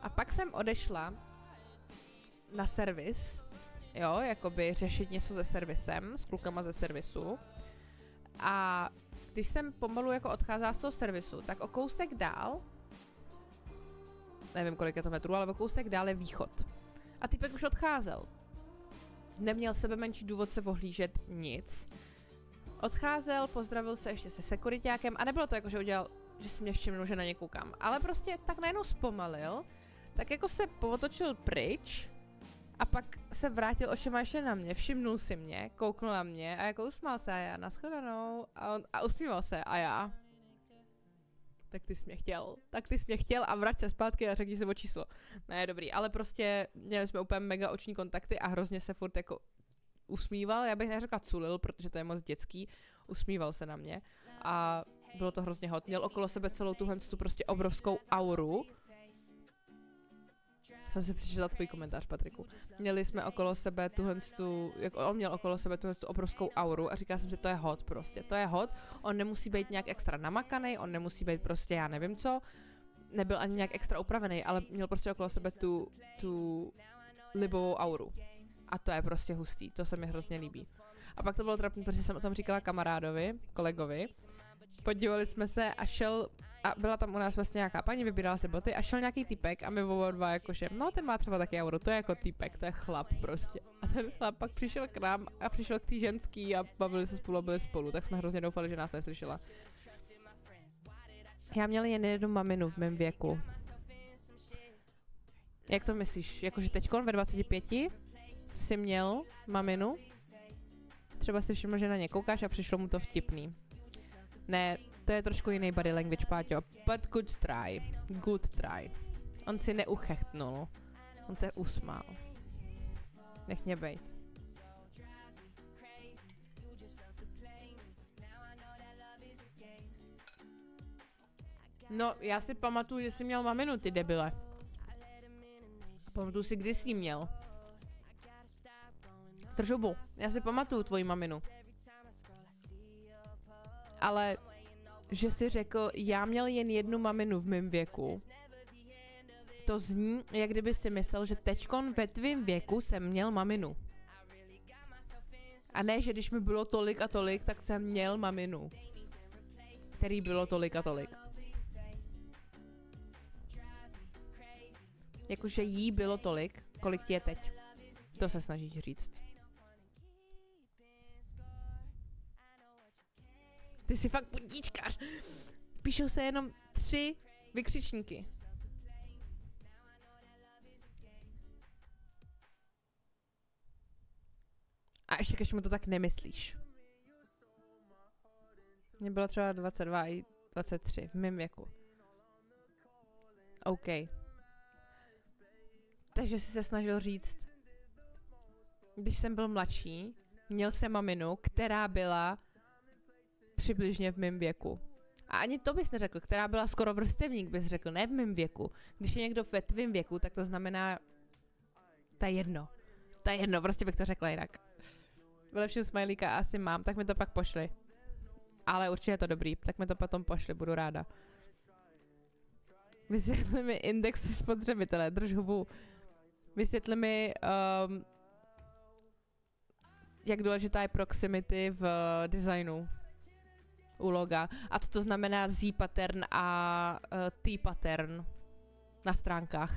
A pak jsem odešla na servis, jo, jakoby řešit něco se servisem, s klukama ze servisu. A když jsem pomalu jako odcházela z toho servisu, tak o kousek dál, nevím kolik je to metrů, ale o kousek dál je východ. A týpek už odcházel. Neměl sebe menší důvod se ohlížet nic. Odcházel, pozdravil se ještě se sekuriťákem a nebylo to jako, že udělal že si mě všimnul, že na ně koukám. Ale prostě tak najednou zpomalil, tak jako se potočil pryč a pak se vrátil očima ještě na mě, všimnul si mě, kouknul na mě a jako usmál se a já nashledanou a usmíval se a já. Tak ty jsi mě chtěl a vrať se zpátky a řekni si o číslo. Ne, dobrý, ale prostě měli jsme úplně mega oční kontakty a hrozně se furt jako usmíval, já bych neřekla culil, protože to je moc dětský, usmíval se na mě a bylo to hrozně hot. Měl okolo sebe celou tu prostě obrovskou auru. Jsem si přečetla tvůj komentář, Patriku. Měli jsme okolo sebe jako on měl okolo sebe tu obrovskou auru a říkala jsem si, to je hot prostě, to je hot. On nemusí být nějak extra namakaný, on nemusí být prostě já nevím co, nebyl ani nějak extra upravený, ale měl prostě okolo sebe tu libovou auru. A to je prostě hustý, to se mi hrozně líbí. A pak to bylo trapný, protože jsem o tom říkala kolegovi, podívali jsme se a byla tam u nás vlastně nějaká paní, vybírala si boty a šel nějaký typek a my oba dva jakože, no ten má třeba taky euro, to je jako typek, to je chlap prostě. A ten chlap pak přišel k nám a přišel k té ženský a bavili se spolu a byli spolu, tak jsme hrozně doufali, že nás neslyšela. Já měla jen jednu maminu v mém věku. Jak to myslíš? Jakože teďkon ve 25 jsi měl maminu? Třeba si všiml, že na ně koukáš a přišlo mu to vtipný. Ne, to je trošku jiný body language, Páťo. But good try. Good try. On si neuchechtnul. On se usmál. Nech mě bejt. No, já si pamatuju, že jsi měl maminu, ty debile. Pamatuju si, kdy jsi jí měl. Držubu, já si pamatuju tvoji maminu. Ale že jsi řekl, já měl jen jednu maminu v mém věku. To zní, jak kdyby si myslel, že teďkon ve tvým věku jsem měl maminu. A ne, že když mi bylo tolik a tolik, tak jsem měl maminu. Který bylo tolik a tolik. Jakože jí bylo tolik, kolik ti je teď. To se snažíš říct. Ty jsi fakt budíčkář. Píšou se jenom 3 vykřičníky. A ještě když mu to tak nemyslíš. Mně bylo třeba 22 i 23 v mém věku. OK. Takže jsi se snažil říct, když jsem byl mladší, měl jsem maminu, která byla přibližně v mém věku. A ani to bys neřekl, která byla skoro vrstevník, bys řekl, ne v mém věku. Když je někdo ve tvým věku, tak to znamená, to je jedno, prostě bych to řekla jinak. Vylepším smajlíka asi mám, tak mi to pak pošli. Ale určitě je to dobrý, tak mi to potom pošli, budu ráda. Vysvětli mi index spotřebitele, drž hubu. Vysvětli mi, jak důležitá je proximity v designu u loga. A co to znamená Z pattern a T pattern na stránkách.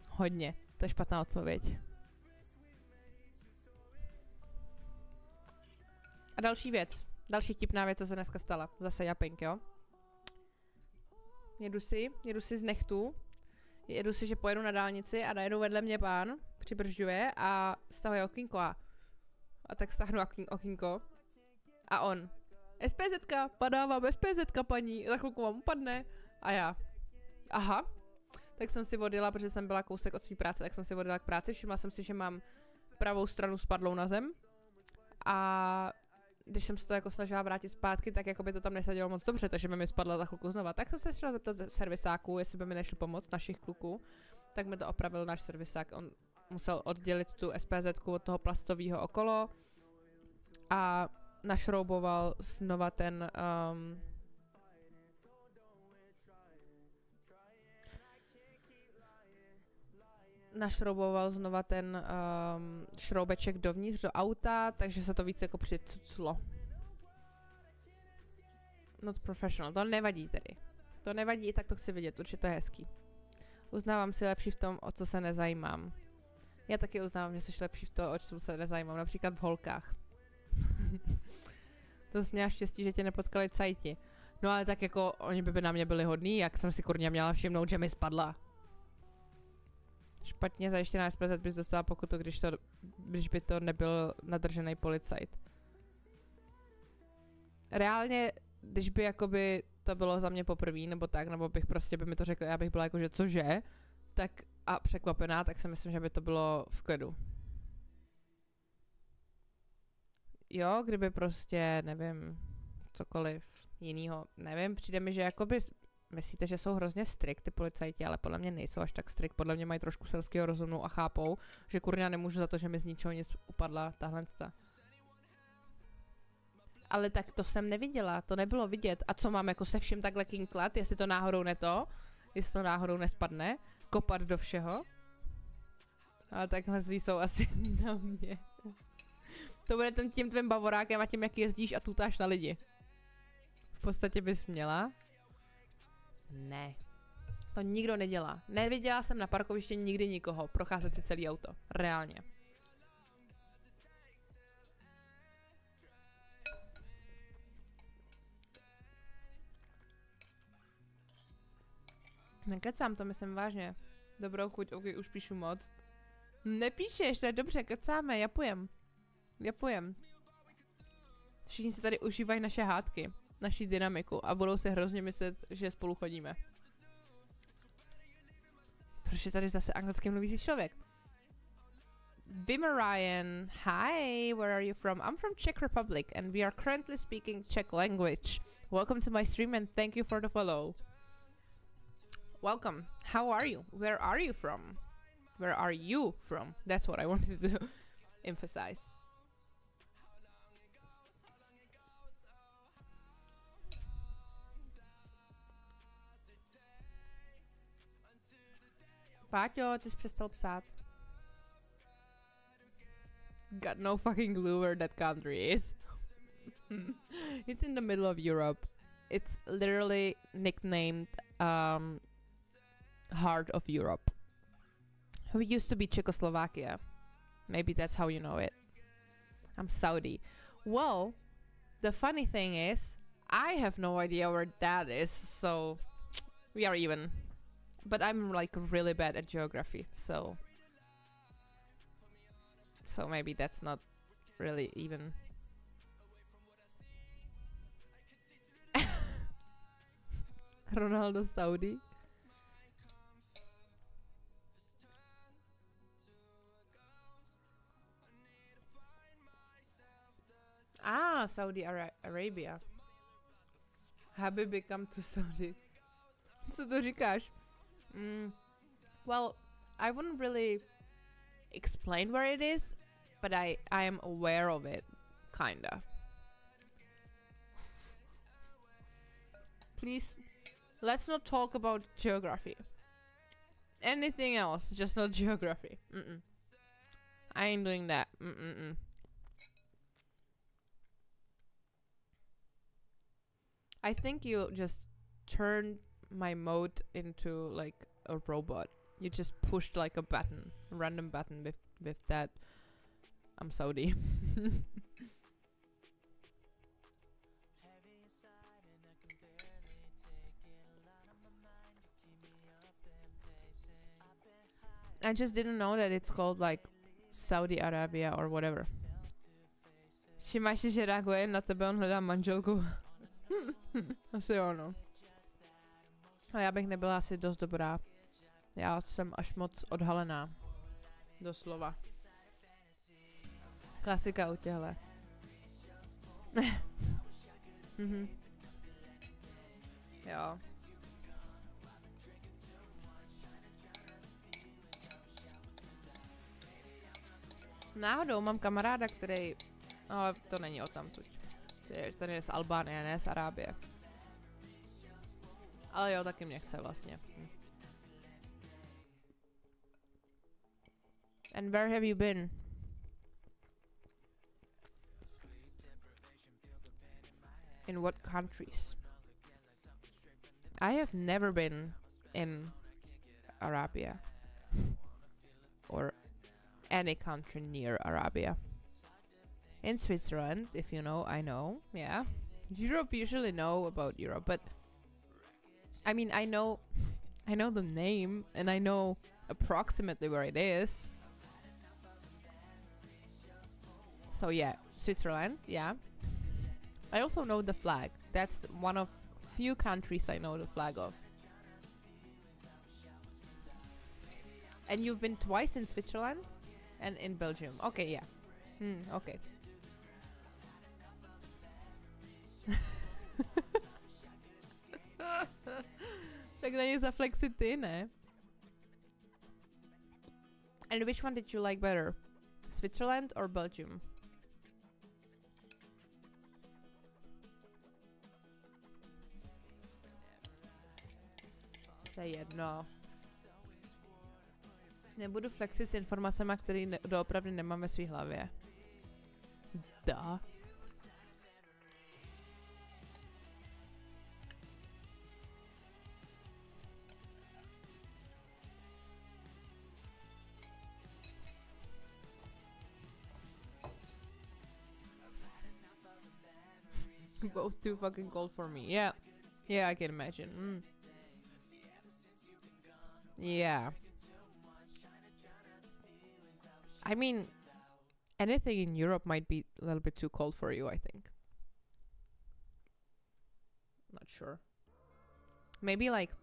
Hodně, to je špatná odpověď. A další věc, další vtipná věc, co se dneska stala. Zase japink, jo? Jedu si z nechtu, jedu si, že pojedu na dálnici a najednou vedle mě pán přibržďuje a stahuje okýnko a tak stáhnu okýnko a on SPZka, padá vám SPZka, paní, za chvilku vám upadne a já aha, tak jsem si odjela, protože jsem byla kousek od své práce, tak jsem si odjela k práci, všimla jsem si, že mám pravou stranu spadlou na zem a když jsem se to jako snažila vrátit zpátky, tak jako by to tam nesedělo moc dobře, takže mi spadla za chvilku znova. Tak jsem se šla zeptat servisáků, jestli by mi nešli pomoct, našich kluků, tak mi to opravil náš servisák. On musel oddělit tu SPZ-ku od toho plastového okolo a našrouboval znova ten šroubeček dovnitř do auta, takže se to víc jako přicuclo. Not professional, to nevadí tedy. To nevadí, tak to chci vidět, určitě to je hezký. Uznávám si lepší v tom, o co se nezajímám. Já taky uznávám, že jsi lepší v tom, o co se nezajímám, například v holkách. To jsi měla štěstí, že tě nepotkali cajti. No ale tak jako, oni by na mě byli hodní, jak jsem si kurně měla všimnout, že mi spadla. Špatně zajištěná SPZ bys dostala pokutu, když by to nebyl nadržený policajt. Reálně, když by jakoby to bylo za mě poprvé, nebo tak, nebo bych prostě by mi to řekl, já bych byla jako, že cože, tak a překvapená, tak si myslím, že by to bylo v klidu. Jo, kdyby prostě, nevím, cokoliv jinýho, nevím, přijde mi, že jakoby, myslíte, že jsou hrozně strikt ty policajti, ale podle mě nejsou až tak strikt, podle mě mají trošku selského rozumu a chápou, že kurňa nemůžu za to, že mi z ničeho nic upadla tahle. Ale tak to jsem neviděla, to nebylo vidět. A co mám jako se vším takhle kinklat, jestli to náhodou jestli to náhodou nespadne, kopat do všeho. Ale takhle zlí jsou asi na mě. To bude tím tvým bavorákem a tím, jak jezdíš a tutáš na lidi. V podstatě bys měla. Ne. To nikdo nedělá. Neviděla jsem na parkovišti nikdy nikoho procházet si celý auto. Reálně. Nekecám, to myslím vážně. Dobrou chuť, ok, už píšu moc. Nepíšeš, to je dobře, kecáme, japujem. Všichni si tady užívají naše hádky, naši dynamiku a budou si hrozně myslet, že spolu chodíme. Proč je tady zase anglicky mluvící člověk? Bimmer Ryan, hi, where are you from? I'm from Czech Republic and we are currently speaking Czech language. Welcome to my stream and thank you for the follow. Welcome. How are you? Where are you from? Where are you from? That's what I wanted to emphasize. Páťo, ty jsi přestal psát. Got no fucking clue where that country is. It's in the middle of Europe. It's literally nicknamed Heart of Europe. We used to be Czechoslovakia. Maybe that's how you know it. I'm Saudi. Well, the funny thing is, I have no idea where that is, so we are even. But I'm like really bad at geography, so maybe that's not really even. Ronaldo Saudi. Ah, Saudi Arabia. Habibi, come to Saudi. Co to říkáš? Well, I wouldn't really explain where it is, but I am aware of it, kinda. Please, let's not talk about geography. Anything else, just not geography. I ain't doing that. I think you just turned my mode into like a robot. You just pushed like a button, a random button with that. I'm Saudi. I just didn't know that it's called like Saudi Arabia or whatever. Všimáš si, že reaguje na tebe, on hledá manželku. Asi jo, no. Ale já bych nebyla asi dost dobrá. Já jsem až moc odhalená. Doslova. Klasika u těhle. Jo. Náhodou mám kamaráda, který... Ale to není o tamtuť. Ten je z Albánie, ne z Arábie. Ale jo, taky mě chce vlastně. And where have you been? In what countries? I have never been in Arabia. Or any country near Arabia. in Switzerland, if you know, I know, yeah. Europe usually know about Europe, but I mean, I know the name and I know approximately where it is. So yeah, Switzerland, yeah. I also know the flag. That's one of few countries I know the flag of. And you've been twice in Switzerland and in Belgium. Okay, yeah. Okay. Tak na ně zaflexi ty, ne? And which one did you like better? Switzerland or Belgium? To je jedno. Nebudu flexit s informacemi, které doopravdy nemám ve své hlavě. Da. Both too fucking cold for me. Yeah. Yeah, I can imagine. Yeah. I mean, anything in Europe might be a little bit too cold for you, I think. Not sure. Maybe like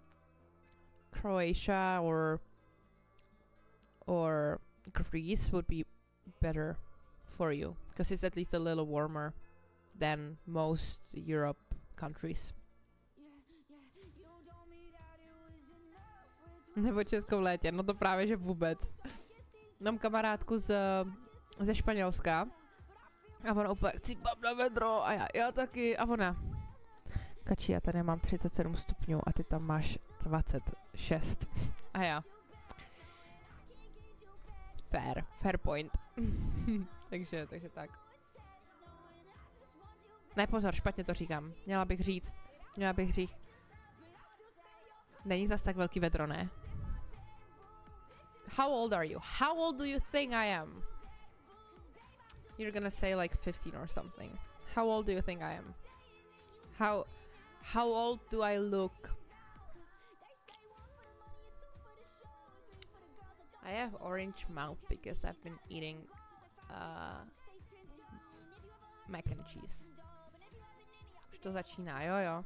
Croatia or Greece would be better for you, because it's at least a little warmer than most Europe countries. Nebo Českou v létě, no to právě že vůbec. Mám kamarádku ze Španělska a ona úplně cípám na vedro a já taky a ona. Kači, já tady mám 37 stupňů a ty tam máš 26. A já. Fair point. takže tak. Ne, pozor, špatně to říkám. Měla bych říct. Není zas tak velký vedro, ne? How old are you? How old do you think I am? You're gonna say like 15 or something. How old do you think I am? How old do I look? I have orange mouth because I've been eating mac and cheese. Už to začíná, jo.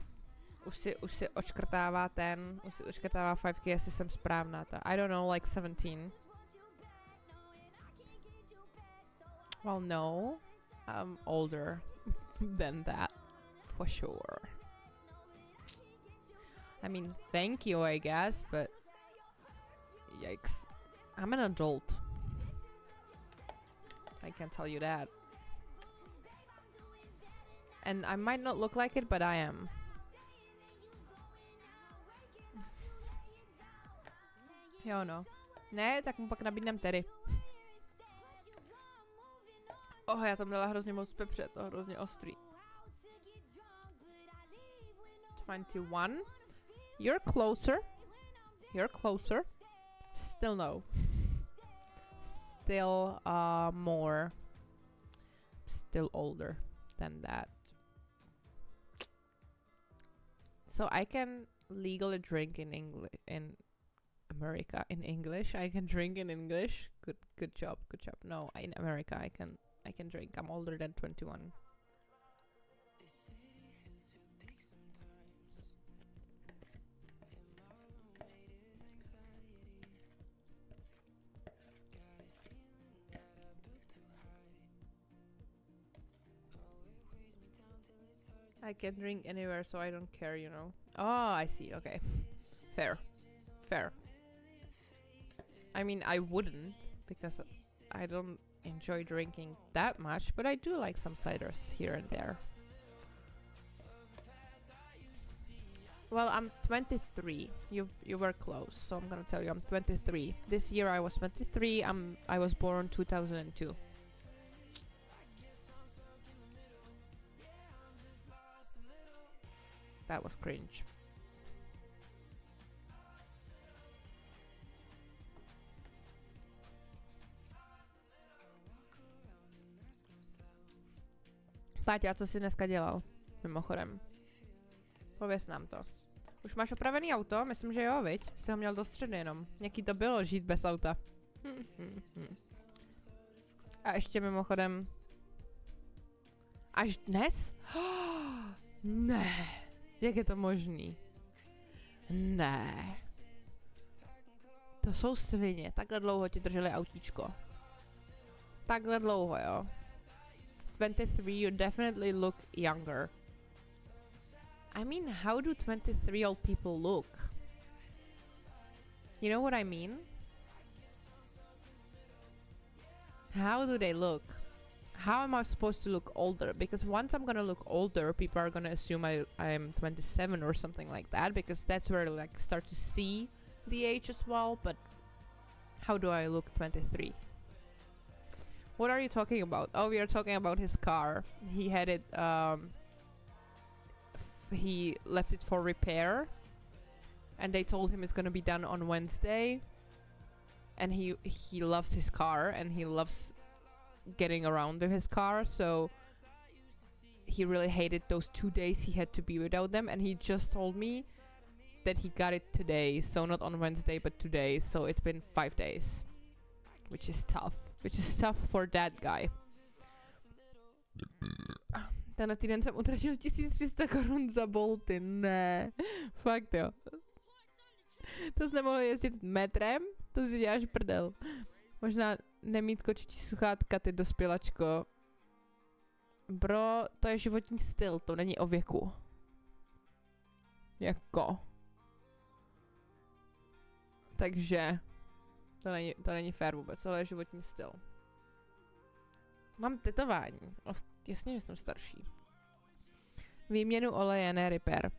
Už si očkrtává už si očkrtává 5K, jestli jsem správná. I don't know, like 17. Well, no. I'm older than that, for sure. I mean, thank you, I guess, but yikes. I'm an adult. I can tell you that. And I might not look like it, but I am. Jo no. Ne, tak mu pak nabídnem Terry. Já tam dala hrozně moc pepře, to hrozně ostrý. 21. You're closer. Still no. Still more. Still older than that. So I can legally drink in America in English. I can drink in English. Good job. No, in America I can drink. I'm older than 21. I can drink anywhere, so I don't care, you know. Oh, I see. Okay. Fair. I mean, I wouldn't, because I don't enjoy drinking that much, but I do like some ciders here and there. Well, I'm 23. You were close, so I'm gonna tell you I'm 23. This year I was 23. I was born 2002. That was cringe. Páťa, co jsi dneska dělal? Mimochodem. Pověz nám to. Už máš opravený auto? Myslím, že jo, viď? Jsi ho měl do středy jenom. Jaký to bylo žít bez auta? A ještě mimochodem... Až dnes? Ne. Jak je to možný? Ne. To jsou svině. Takhle dlouho ti drželi autíčko. Takhle dlouho, jo. 23, you definitely look younger. I mean, how do 23-year-old people look? You know what I mean? How do they look? How am I supposed to look older? Because once I'm gonna look older, people are gonna assume I'm 27 or something like that, because that's where I like start to see the age as well. But how do I look 23? What are you talking about? Oh, we are talking about his car. He had it, he left it for repair, and they told him it's gonna be done on Wednesday. And he loves his car, and he loves getting around with his car, so he really hated those 2 days he had to be without them, and he just told me that he got it today, so not on Wednesday but today, so it's been 5 days, which is tough for that guy. Tenhle týden jsem utratil 1300 korun za bolty, ne, fakt jo. To jsi nemohl jezdit metrem? To si děláš prdel. Možná nemít kočičí sluchátka, ty dospělačko. Bro, to je životní styl, to není o věku. Jako. Takže to není fér vůbec, tohle je životní styl. Mám tetování. Jasně, že jsem starší. Výměnu oleje, ne repair.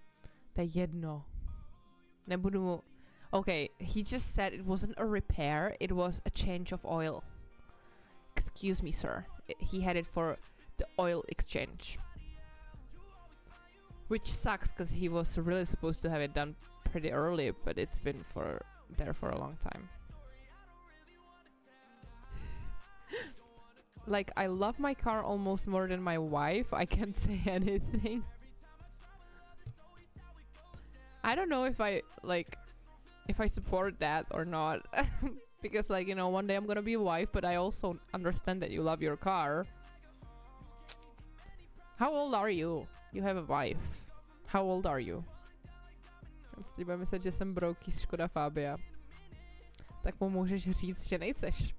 To je jedno. Nebudu mu... Okay, he just said it wasn't a repair, it was a change of oil. Excuse me, sir. He had it for the oil exchange. Which sucks, because he was really supposed to have it done pretty early, but it's been there for a long time. Like, I love my car almost more than my wife. I can't say anything. I don't know if I support that or not. Because, like, you know, one day I'm gonna be a wife, but I also understand that you love your car. How old are you? You have a wife. How old are you? Jestli bude myslet, že jsem brouký z Škoda Fabia, tak mu můžeš říct, že nejseš.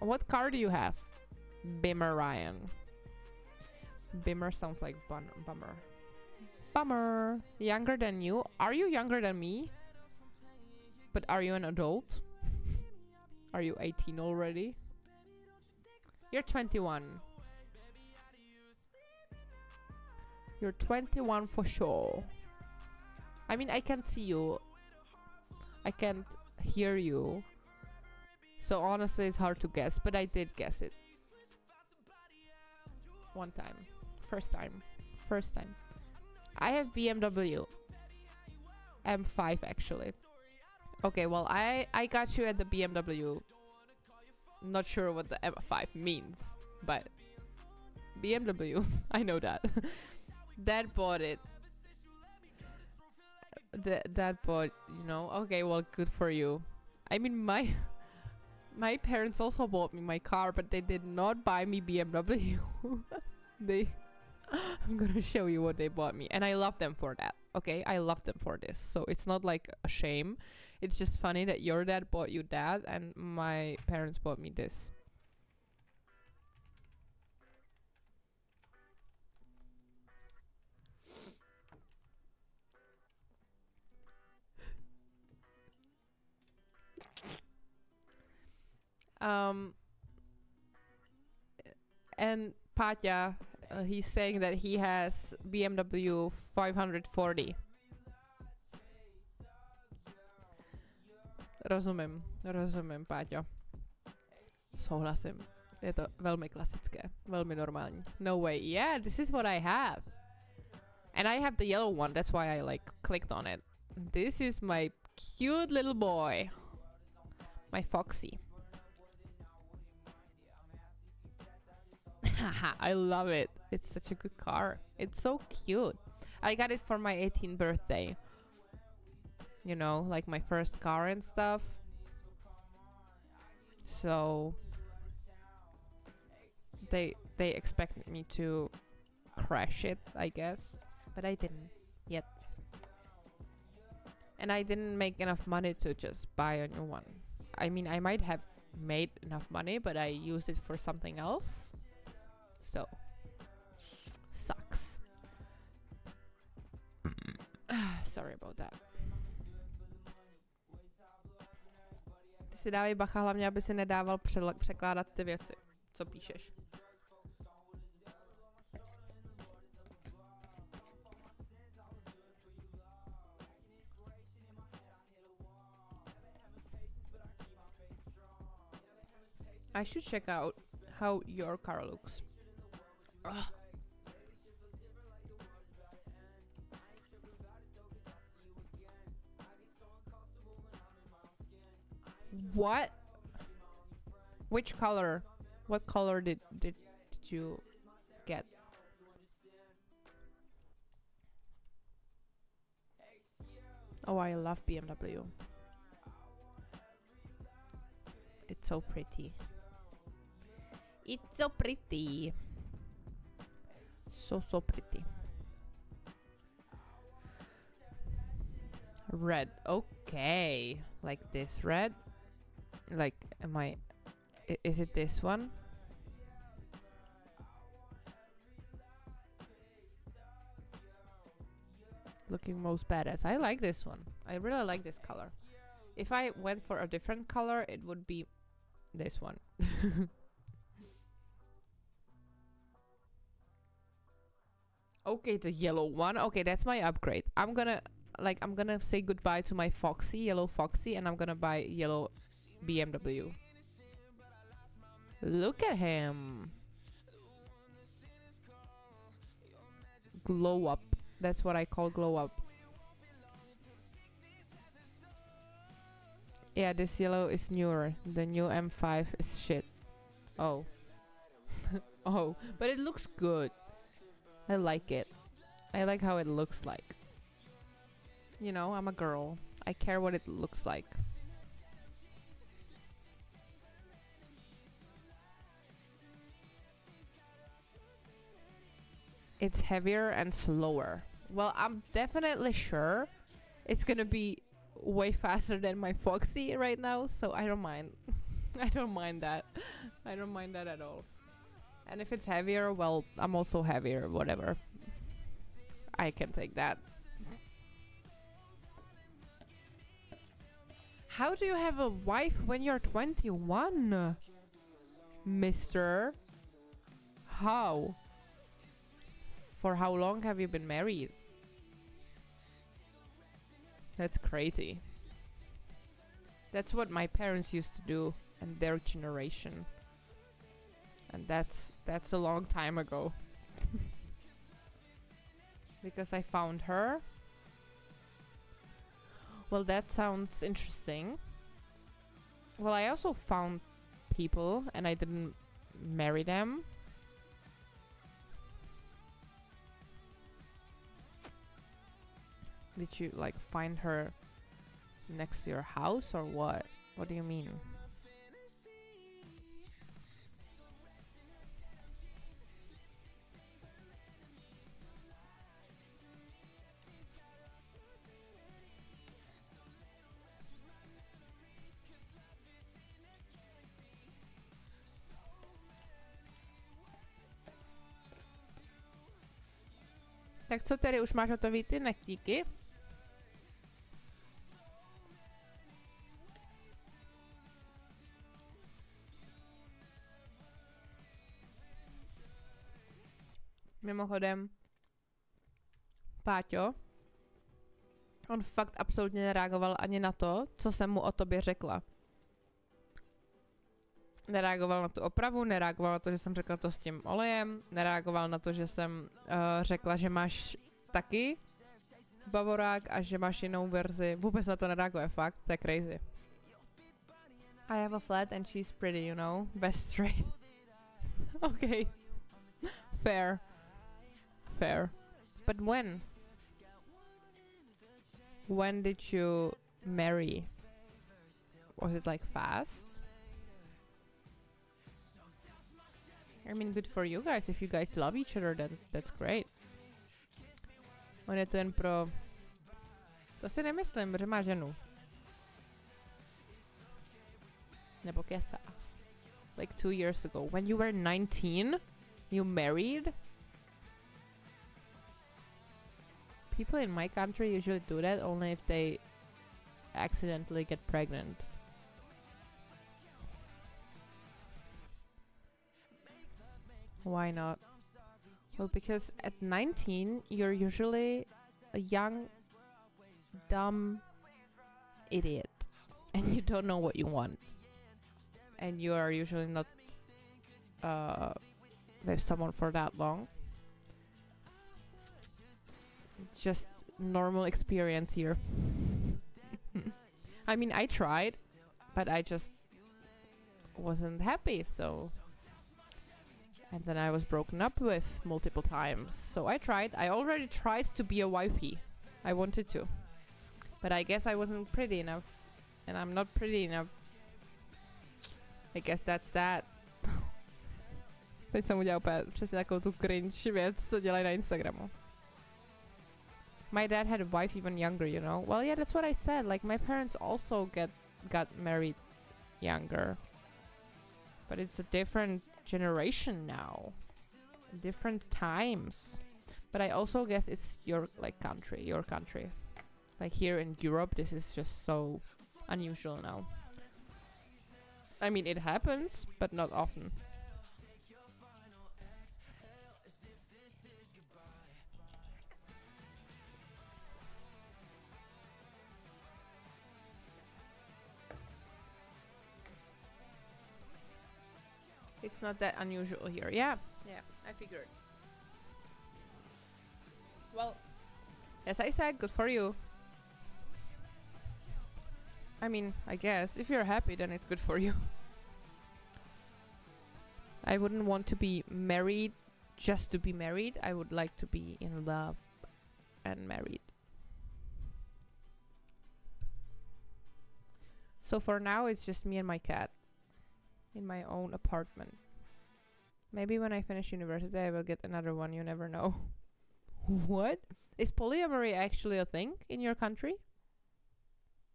What car do you have? Bimmer Ryan. Bimmer sounds like bummer. Bummer. Younger than you? Are you younger than me? But are you an adult? Are you 18 already? You're 21. You're 21 for sure. I mean, I can't see you. I can't hear you. So honestly, it's hard to guess, but I did guess it. One time. First time. I have BMW. M5 actually. Okay, well, I got you at the BMW. Not sure what the M5 means, but BMW, I know that. Dad bought it. Dad bought, you know. Okay, well, good for you. I mean, my parents also bought me my car, but they did not buy me BMW. I'm gonna show you what they bought me, and I love them for that. Okay, I love them for this. So it's not like a shame. It's just funny that your dad bought you that, and my parents bought me this. And Patya, he's saying that he has BMW 540. Rozumím, Páťo. Souhlasím. Je to velmi klasické, velmi normální. No way. Yeah, this is what I have. And I have the yellow one, that's why I like clicked on it. This is my cute little boy. My Foxy. Haha, I love it. It's such a good car. It's so cute. I got it for my 18th birthday. You know, like my first car and stuff. So they expected me to crash it, I guess, but I didn't yet. And I didn't make enough money to just buy a new one. I mean, I might have made enough money, but I used it for something else. So sucks. Sorry about that. Ty si dávej bacha, hlavně aby si nedával překládat ty věci, co píšeš. I should check out how your car looks. Ugh. What? Which color? What color did you get? Oh, I love BMW. It's so pretty. It's so pretty. So pretty. Red. Okay. Like this red. Like, is it this one? Looking most badass. I like this one. I really like this color. If I went for a different color, it would be this one. Okay, the yellow one. Okay, that's my upgrade. I'm gonna say goodbye to my Foxy, yellow Foxy, and I'm gonna buy yellow BMW. Look at him. Glow up. That's what I call glow up. Yeah, this yellow is newer. The new M5 is shit. Oh. Oh, but it looks good. I like it. I like how it looks like. You know, I'm a girl. I care what it looks like. It's heavier and slower. Well, I'm definitely sure it's gonna be way faster than my Foxy right now, so I don't mind. I don't mind that. I don't mind that at all. And if it's heavier, well, I'm also heavier, whatever. I can take that. How do you have a wife when you're 21? Mister? How? For how long have you been married? That's crazy. That's what my parents used to do and their generation. And that's a long time ago. Because I found her. Well, that sounds interesting. Well, I also found people and I didn't marry them. Did you like find her next to your house or what? What do you mean? Tak co tedy, už máš hotový ty nechtíky? Mimochodem, Páťo, on fakt absolutně nereagoval ani na to, co jsem mu o tobě řekla. Nereagoval na tu opravu, nereagoval na to, že jsem řekla to s tím olejem, nereagoval na to, že jsem řekla, že máš taky bavorák a že máš jinou verzi. Vůbec na to nereaguje, fakt, to je crazy. I have a flat and she's pretty, you know, best straight. Okay. Fair. Fair. But when? When did you marry? Was it like fast? I mean, good for you guys. If you guys love each other, then that's great. On je to jen pro... To si nemyslím, protože má ženu. Nebo kecá. Like 2 years ago. When you were 19, you married? People in my country usually do that only if they accidentally get pregnant. Why not? Well, because at 19, you're usually a young, dumb idiot. And you don't know what you want. And you are usually not with someone for that long. It's just normal experience here. I mean, I tried, but I just wasn't happy, so... And then I was broken up with multiple times. So I tried. I already tried to be a wifey. I wanted to. But I guess I wasn't pretty enough. And I'm not pretty enough. I guess that's that. Teď jsem udělal úplně přesně takovou tu cringe věc, co dělají na Instagramu. My dad had a wife even younger, you know? Well, yeah, that's what I said. Like, my parents also got married younger. But it's a different generation now. Different times. But I also guess it's your, like, country. Your country. Like, here in Europe, this is just so unusual now. I mean, it happens, but not often. It's not that unusual here. Yeah, I figured. Well, as I said, good for you. I mean, I guess if you're happy, then it's good for you. I wouldn't want to be married just to be married. I would like to be in love and married. So for now, it's just me and my cat in my own apartment. Maybe when I finish university, I will get another one. You never know. What? Is polyamory actually a thing in your country?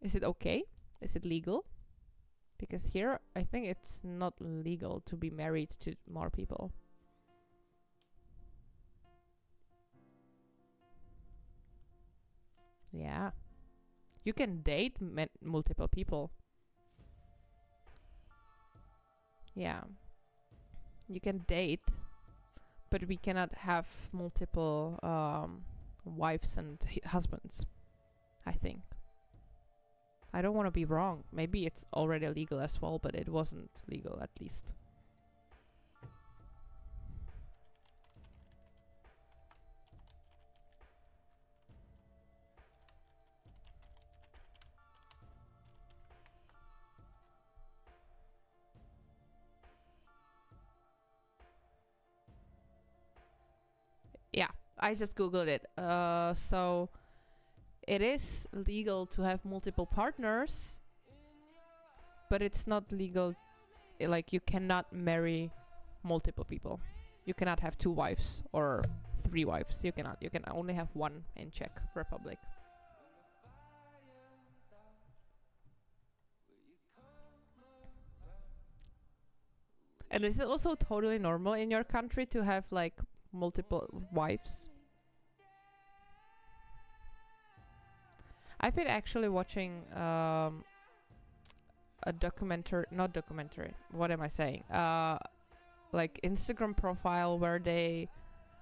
Is it okay? Is it legal? Because here, I think it's not legal to be married to more people. Yeah. You can date multiple people. Yeah. You can date, but we cannot have multiple wives and husbands, I think. I don't want to be wrong. Maybe it's already legal as well, but it wasn't legal at least. Yeah, I just googled it. So it is legal to have multiple partners, but it's not legal. Like, you cannot marry multiple people. You cannot have 2 wives or 3 wives. You cannot. You can only have 1 in Czech Republic. And is it also totally normal in your country to have like multiple wives? I've been actually watching a documentary, not documentary, what am I saying? Like Instagram profile where they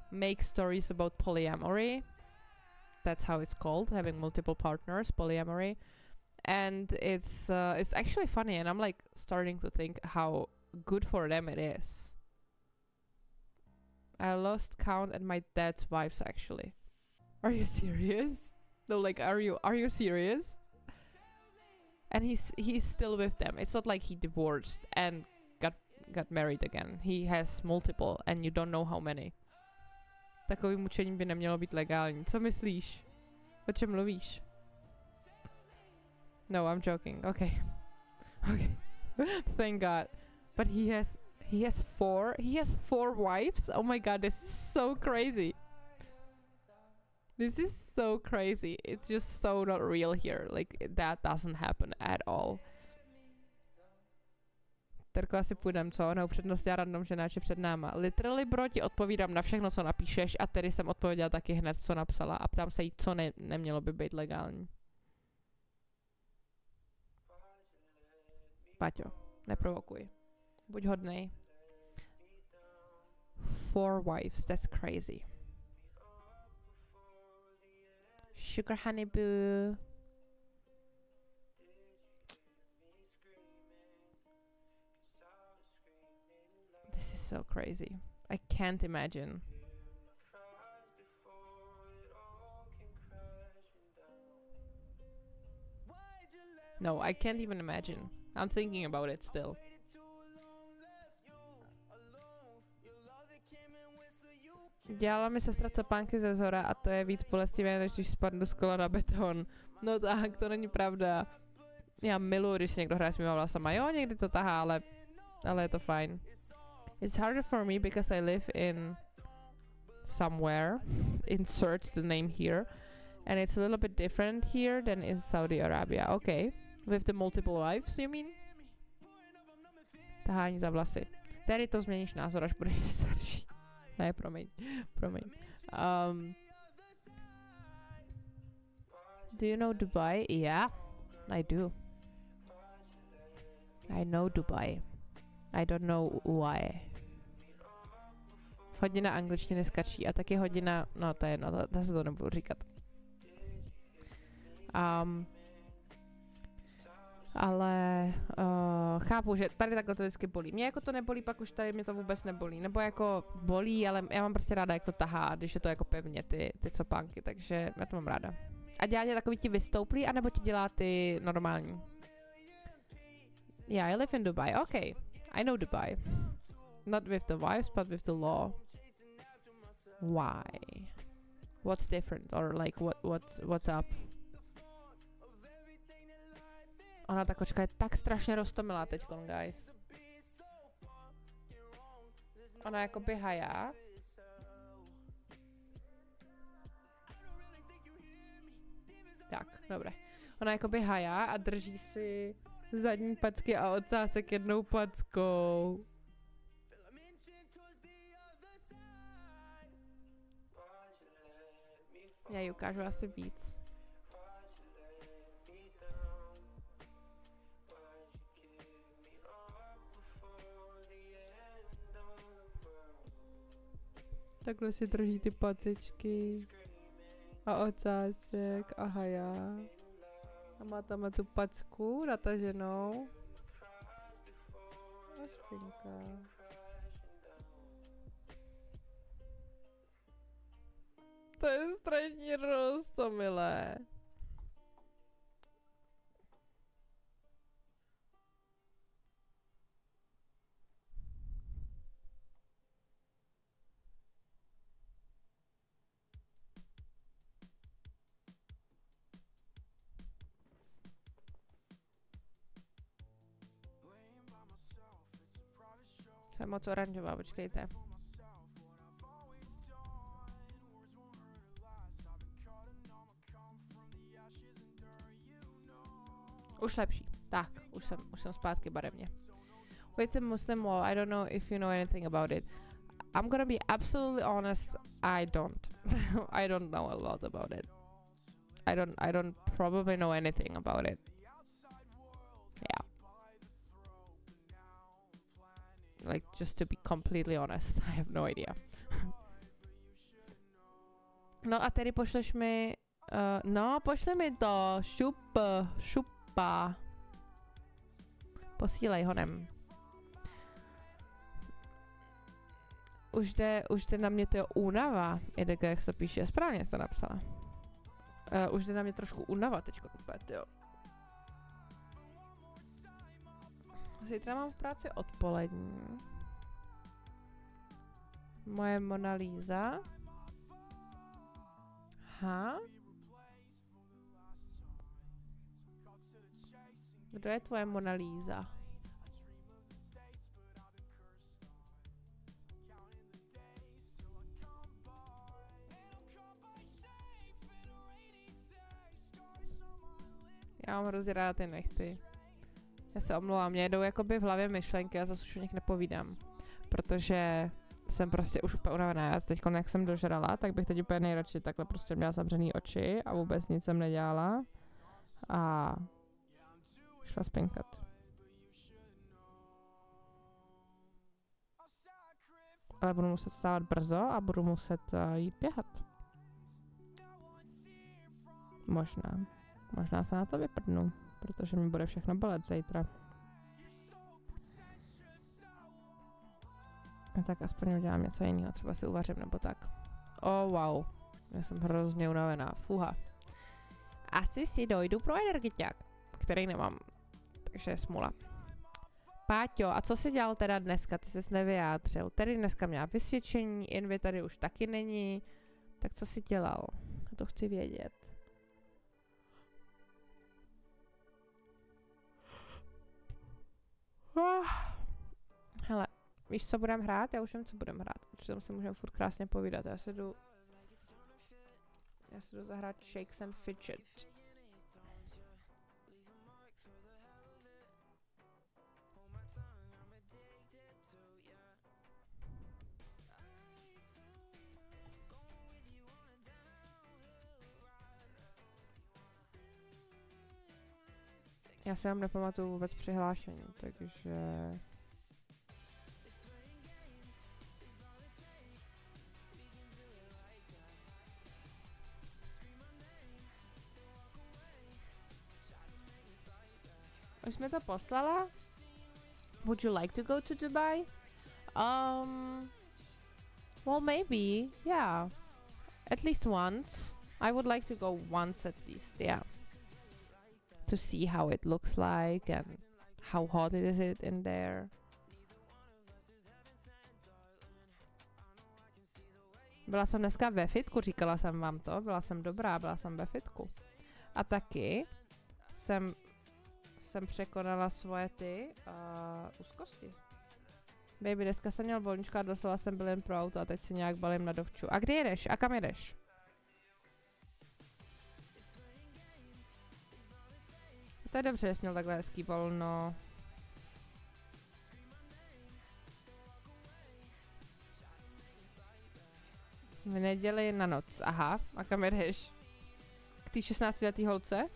make stories about polyamory. That's how it's called, having multiple partners, polyamory. And it's actually funny, and I'm like starting to think how good for them it is. I lost count at my dad's wives actually. Are you serious? No, like are you serious? And he's still with them. It's not like he divorced and got married again. He has multiple and you don't know how many. Takový mučení by nemělo být legální. Co myslíš? O čem mluvíš? No, I'm joking. Okay. Okay. Thank God. But he has four wives? Oh my God, this is so crazy. This is so crazy. It's just so not real here. Like, that doesn't happen at all. Terko, asi půjdem, co? Neupřednostňá random ženáče před náma. Literally, bro, ti odpovídám na všechno, co napíšeš a tedy jsem odpověděla taky hned, co napsala a ptám se jí, co nemělo by být legální. Paťo, neprovokuj. Buď hodnej. 4 wives, that's crazy. Sugar honey boo. This is so crazy. I can't imagine. No, I can't even imagine. I'm thinking about it still. Dělala mi sestra copánky ze zhora a to je víc bolestivé, než když spadnu z kola na beton. No tak, to není pravda. Já miluji, když někdo hraje s mýma vlasama. Jo, někdy to tahá, ale je to fajn. It's harder for me because I live in somewhere. Insert the name here. And it's a little bit different here than in Saudi Arabia. Okay. With the multiple wives, you mean? Tahání za vlasy. Tady to změníš názor, až budeš starší. Ne, promiň. Do you know Dubai? Yeah, I do. I know Dubai. I don't know why. Hodina angličtiny skačí a taky hodina, no to je jedno, zase to nebudu říkat. Ale chápu, že tady takhle to vždycky bolí. Mě jako to nebolí, pak už tady mě to vůbec nebolí. Nebo jako bolí, ale já mám prostě ráda, jak to tahá, když je to jako pevně, ty copánky, takže já to mám ráda. A dělá tě takový ti vystouplý, anebo ti dělá ty normální? Yeah, I live in Dubai. Okay, I know Dubai. Not with the wives, but with the law. Why? What's different? Or like what's up? Ona ta kočka je tak strašně roztomilá teďkon, guys. Ona jako běhá. Tak, dobré. Ona jako běhá a drží si zadní packy a ocásek jednou packou. Já ji ukážu asi víc. Takhle si drží ty pacičky a ocásek a haja. A má tam tu packu nataženou. A špinka. To je strašně roztomilé. Jsem moc oranžová, počkejte. Už lepší. Tak, už jsem zpátky barevně. With the Muslim law, I don't know if you know anything about it. I'm gonna be absolutely honest, I don't. I don't know a lot about it. I don't probably know anything about it. Yeah. Like, just to be completely honest, I have no idea. No a tedy pošleš mi, pošli mi to, šupa. Posílej honem. Už jde na mě to únava, jak se píše, správně jste napsala. Už jde na mě trošku únava teďko, jo. Zítra mám v práci odpolední. Moje Mona Lisa. Aha. Kdo je tvoje Mona Lisa? Já mám hrozně ráda ty nechty. Já se omlouvám, mě jedou jakoby v hlavě myšlenky a zase už o nich nepovídám. Protože jsem prostě už úplně unavená. Já teď, jak jsem dožrala, tak bych teď úplně nejradši takhle prostě měla zavřený oči a vůbec nic jsem nedělala. A šla spinkat. Ale budu muset vstávat brzo a budu muset jít běhat. Možná. Možná se na to vyprdnu, protože mi bude všechno bolet zítra. A tak aspoň udělám něco jiného, třeba si uvařím nebo tak. Oh wow, já jsem hrozně unavená, fuha. Asi si dojdu pro energiťák, který nemám, takže je smula. Páťo, a co jsi dělal teda dneska? Ty jsi nevyjádřil. Tedy dneska měla vysvědčení, Invi tady už taky není. Tak co jsi dělal? Já to chci vědět. Hele, víš, co budeme hrát? Já už vím, co budeme hrát. Přitom si můžeme furt krásně povídat. Já si jdu zahrát Shakes and Fidget. Já si vám nepamatuju vůbec přihlášení, takže... Už jsme to poslala? Would you like to go to Dubai? Well, maybe, yeah. At least once. I would like to go once at least, yeah. To see how it looks like and how hot it is in there. Byla jsem dneska ve fitku, říkala jsem vám to, byla jsem dobrá, byla jsem ve fitku. A taky jsem překonala svoje ty úzkosti. Baby, dneska jsem měl volničku a doslova jsem byl jen pro auto a teď si nějak balím na dovču. A kdy jedeš? A kam jedeš? To je dobře, že jsi měl takhle hezký volno. V neděli na noc, aha. A kam jedeš? K té 16letý holce?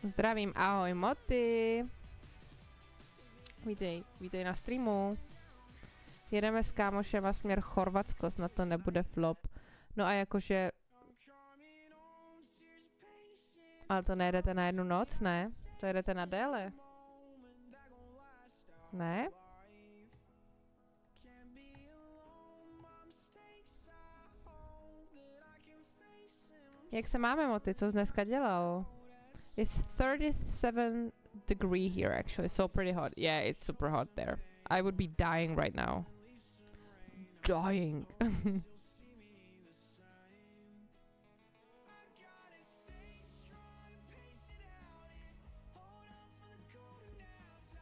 Zdravím, ahoj Moty. Vítej na streamu. Jedeme s kámošem a směr Chorvatsko, snad to nebude flop. No a jakože... Ale to nejedete na jednu noc, ne? To jedete na déle. Ne? Jak se máme, Moty? Co jsi dneska dělal? It's 37 degree here actually, so pretty hot. Yeah, it's super hot there. I would be dying right now. Dying.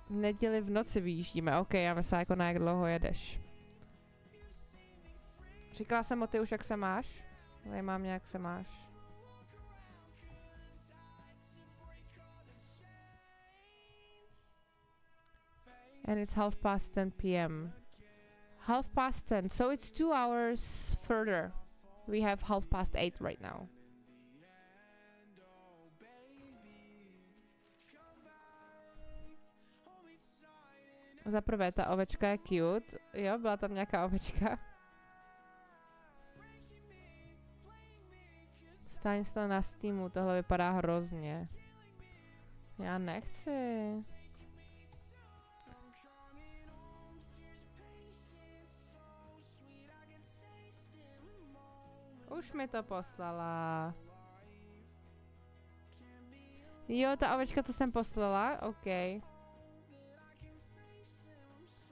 Neděli v noci vyjíždíme. OK, já myslím, jako na jak dlouho jedeš. Říkala jsem o ty už, jak se máš? Tady mám nějak se máš. And it's 10:30 p.m. 10:30, so it's 2 hours further. We have 8:30 right now. Za prvé, ta ovečka je cute. Jo, byla tam nějaká ovečka. Staň se to na Steamu, tohle vypadá hrozně. Já nechci. Už mi to poslala. Jo, ta ovečka, co jsem poslala? OK.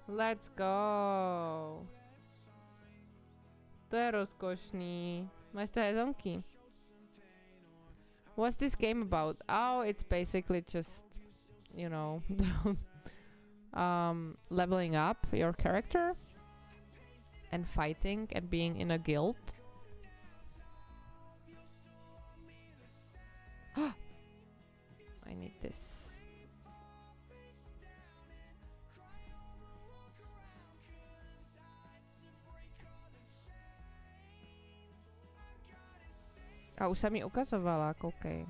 Let's go. To je rozkošný. Máš to hezonky. What's this game about? Oh, it's basically just, you know, leveling up your character and fighting and being in a guild. I need this. A už jsem ji ukazovala, koukej.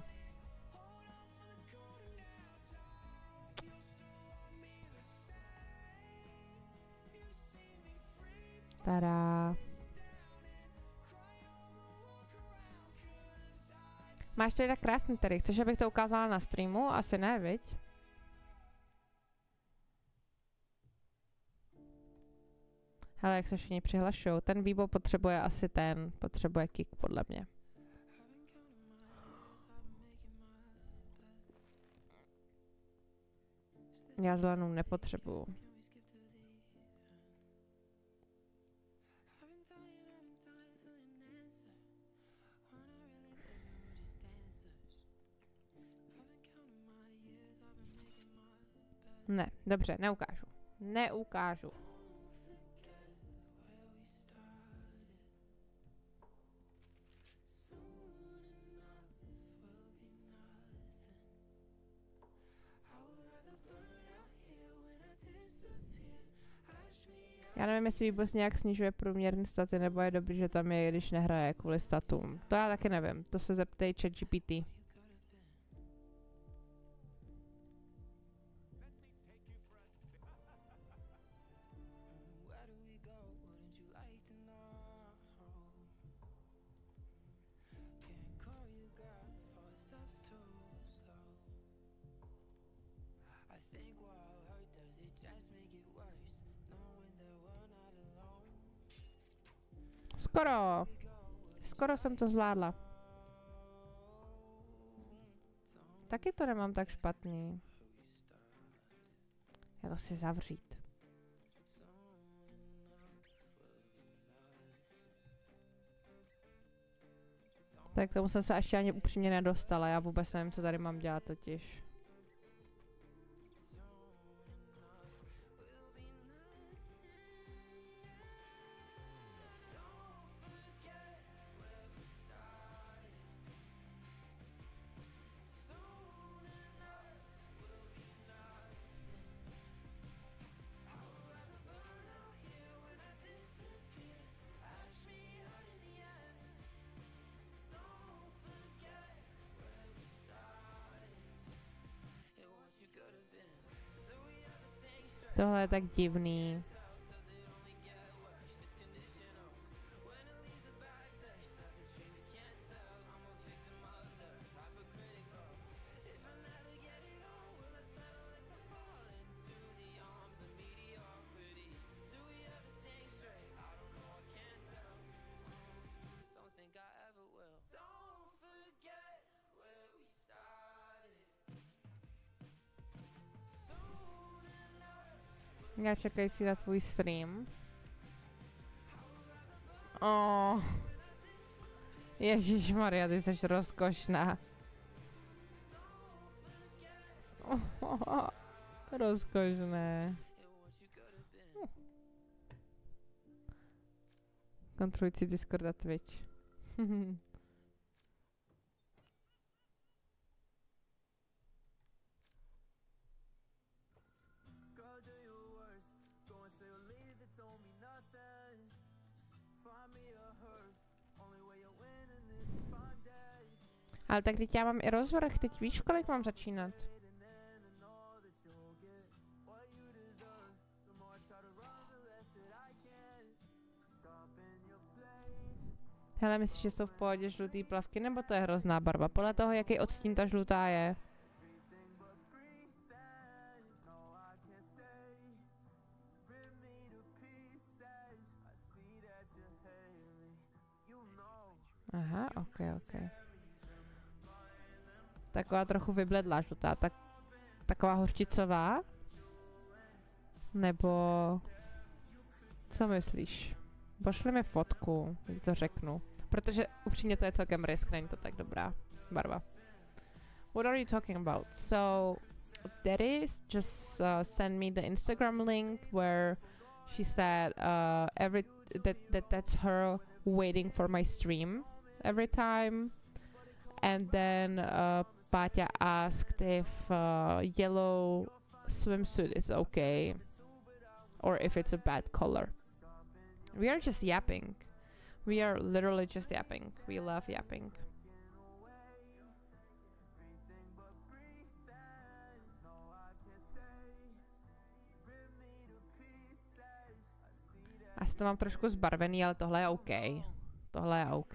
Tada. Máš tady tak krásný tady. Chceš, abych to ukázala na streamu? Asi ne, viď? Hele, jak se všichni přihlašují. Ten výbor potřebuje asi potřebuje kick, podle mě. Já zelenou nepotřebuju. Ne, dobře, neukážu. Neukážu. Já nevím, jestli Výbos nějak snižuje průměrné staty, nebo je dobrý, že tam je, když nehraje kvůli statům. To já taky nevím, to se zeptej ChatGPT. Skoro jsem to zvládla. Taky to nemám tak špatný. Já to chci zavřít. Tak k tomu jsem se ještě ani upřímně nedostala. Já vůbec nevím, co tady mám dělat totiž. Tohle je tak divný. Já čekaj si na tvůj stream. Oh. Ježišmarja, ty jsi rozkošná. Oh, rozkošné. Kontrolující Discord a Twitch. Ale tak teď já mám i rozvrh, teď víš, kolik mám začínat. Hele, myslíš, že jsou v pohodě žlutý plavky, nebo to je hrozná barva? Podle toho, jaký odstín ta žlutá je. Aha, ok. Taková trochu vybledlá žlutá, taková hořčicová? Nebo... Co myslíš? Pošli mi fotku, teď to řeknu. Protože upřímně to je celkem risk, není to tak dobrá barva. What are you talking about? So, Daddy just sent me the Instagram link where she said that's her waiting for my stream every time. And then Páťa asked if yellow swimsuit is okay or if it's a bad color. We are just yapping. We are literally just yapping. We love yapping. Asi to mám trošku zbarvený, ale tohle je OK. Tohle je OK.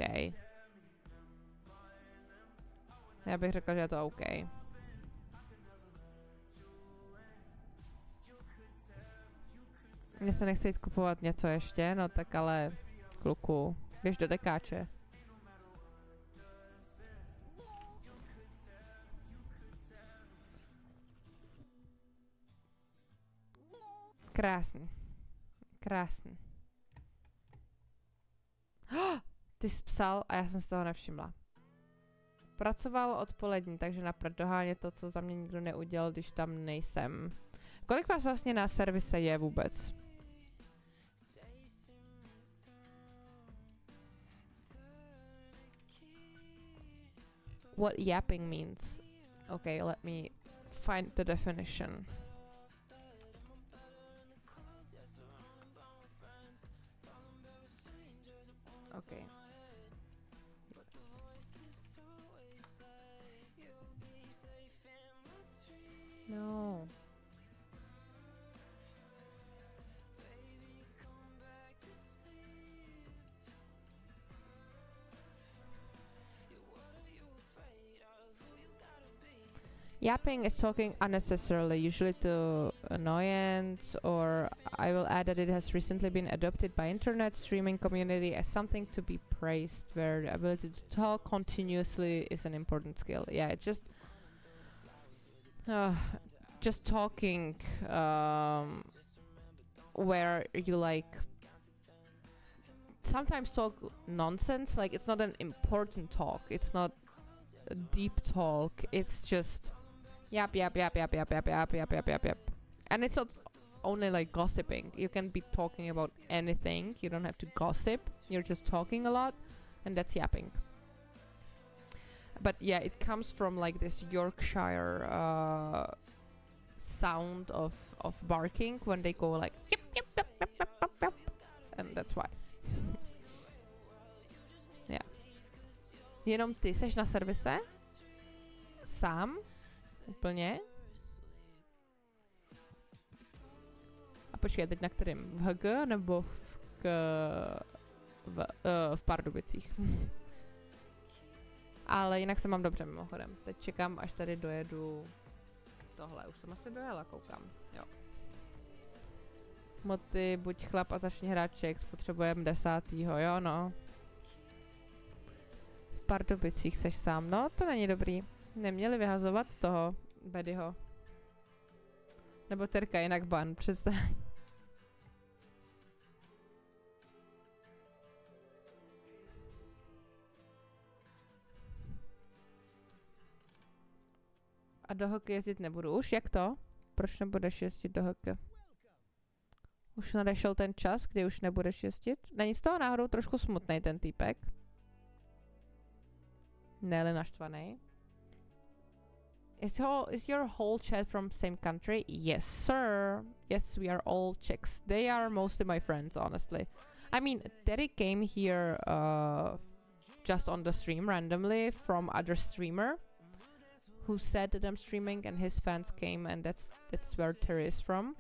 Já bych řekla, že je to OK. Mně se nechce jít kupovat něco ještě, no tak ale kluku, běž do dekáče. Krásný. Krásný. Ty jsi psal a já jsem z toho nevšimla. Pracoval odpolední, takže napřed dohánět to, co za mě nikdo neudělal, když tam nejsem. Kolik vás vlastně na servise je vůbec? What yapping means? Okay, let me find the definition. Okay. No. Yapping is talking unnecessarily, usually to annoyance, or I will add that it has recently been adopted by internet streaming community as something to be praised, where the ability to talk continuously is an important skill. Yeah, it's just talking where you like sometimes talk nonsense, like it's not an important talk, it's not a deep talk, it's just yap. And it's not only like gossiping. You can be talking about anything. You don't have to gossip. You're just talking a lot, and that's yapping. But yeah, it comes from like this Yorkshire sound of barking when they go like yip, yip, yip, yip, yip, yip, yip. And that's why. Yeah. Jenom ty seš na servise? Sám? Úplně? A počkej, teď na kterým? V HG nebo v Pardubicích? Ale jinak se mám dobře mimochodem. Teď čekám, až tady dojedu tohle. Už jsem asi dojela, koukám. Jo. Moty, buď chlap a začni hrát Chex, potřebujeme 10. Jo, no. V Pardubicích seš sám. No, to není dobrý. Neměli vyhazovat toho Bedyho. Nebo Terka, jinak ban, přestaň. A do hokeje jezdit nebudu. Už jak to? Proč nebudeš jezdit do hokeje? Už nadešel ten čas, kdy už nebudeš jezdit? Není z toho náhodou trošku smutnej ten týpek? Ne-li naštvanej. Is your whole chat from same country? Yes, sir. Yes, we are all Czechs. They are mostly my friends, honestly. I mean, Derek came here just on the stream randomly from other streamer who said that I'm streaming, and his fans came, and that's where Terry is from.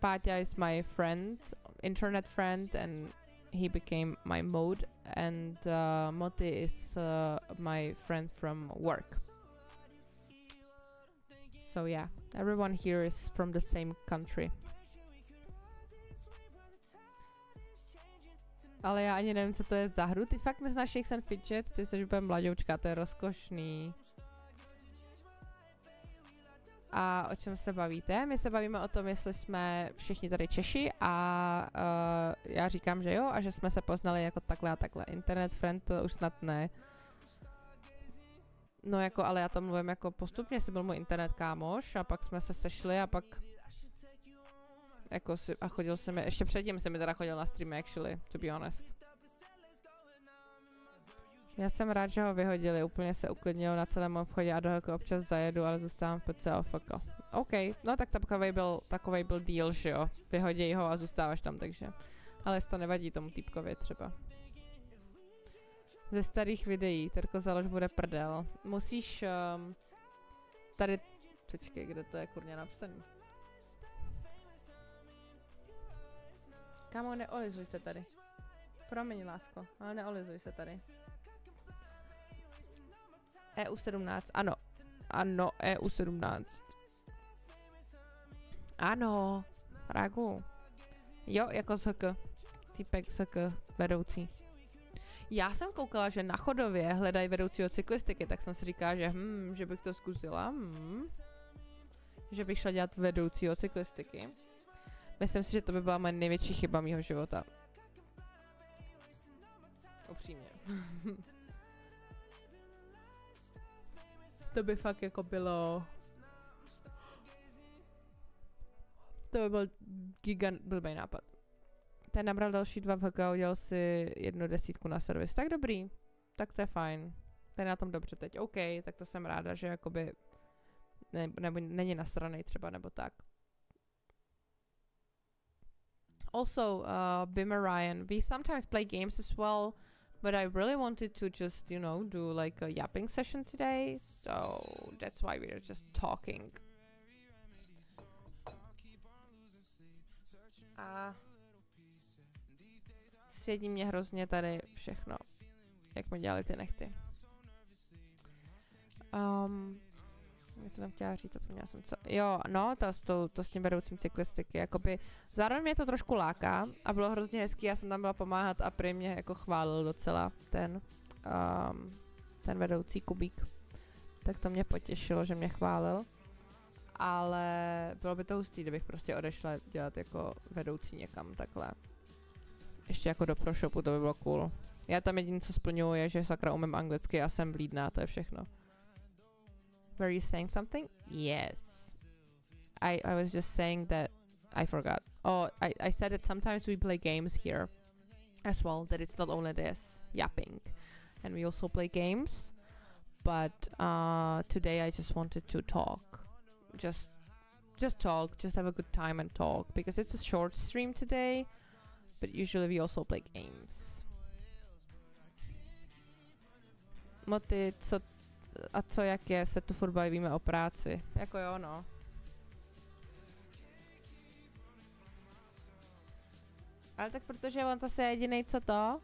Páťa is my friend, internet friend, and he became my mode, and Moti is my friend from work. So yeah, everyone here is from the same country. Ale já ani nevím, co to je za hru. Ty fakt neznáš Shakes and Fidget? Ty jsi úplně mladoučka, to je rozkošný. A o čem se bavíte? My se bavíme o tom, jestli jsme všichni tady Češi a já říkám, že jo, a že jsme se poznali jako takhle a takhle. Internet friend to už snad ne. No jako, ale já to mluvím jako postupně, jsi byl můj internet kámoš a pak jsme se sešli a pak jako si, a chodil jsem, ještě předtím jsem mi teda chodil na streamy actually, to be honest. Já jsem rád, že ho vyhodili, úplně se uklidnil na celém obchodě a do jako občas zajedu, ale zůstávám v PC OFK. OK, no tak takovej byl deal, že jo, vyhodí ho a zůstáváš tam, takže. Ale jestli to nevadí tomu týpkovi třeba. Ze starých videí, Terko založ bude prdel. Musíš tady, počkej, kde to je kurně napsaný. Kámo, neolizuj se tady. Promiň, lásko, ale neolizuj se tady. EU17, ano. Ano, EU17. Ano, Ragu. Jo, jako SK. Týpek SK, vedoucí. Já jsem koukala, že na Chodově hledají vedoucího cyklistiky, tak jsem si říkala, že bych to zkusila. Že bych šla dělat vedoucího cyklistiky. Myslím si, že to by byla moje největší chyba mýho života. Upřímně. To by fakt jako bylo... To by byl blbý nápad. Ten nabral další 2 v HK a udělal si 1 desítku na servis. Tak dobrý. Tak to je fajn. Ten je na tom dobře teď. OK, tak to jsem ráda, že jakoby... Nebo není nasranej třeba, nebo tak. Also, Bim and Ryan, we sometimes play games as well, but I really wanted to just, you know, do like a yapping session today, so that's why we're just talking. A svědí mě hrozně tady všechno, jak mi dělali ty nechty. Něco jsem chtěla říct, zapomněla jsem co. Jo, no, to s tím vedoucím cyklistiky, jakoby, zároveň mě to trošku láká a bylo hrozně hezký, já jsem tam byla pomáhat a prý mě jako chválil docela ten vedoucí Kubík. Tak to mě potěšilo, že mě chválil. Ale bylo by to hustý, kdybych prostě odešla dělat jako vedoucí někam takhle. Ještě jako do ProShopu, to by bylo cool. Já tam jediné, co splňuju, je, že sakra umím anglicky a jsem vlídná, to je všechno. Were you saying something? Yes. I was just saying that I forgot. Oh, I said that sometimes we play games here as well, that it's not only this yapping. And we also play games. But today I just wanted to talk. Just talk, just have a good time and talk. Because it's a short stream today, but usually we also play games. Moty, co jak je, se tu furt bavíme o práci. Jako jo, no. Ale tak protože on zase je jedinej, co to,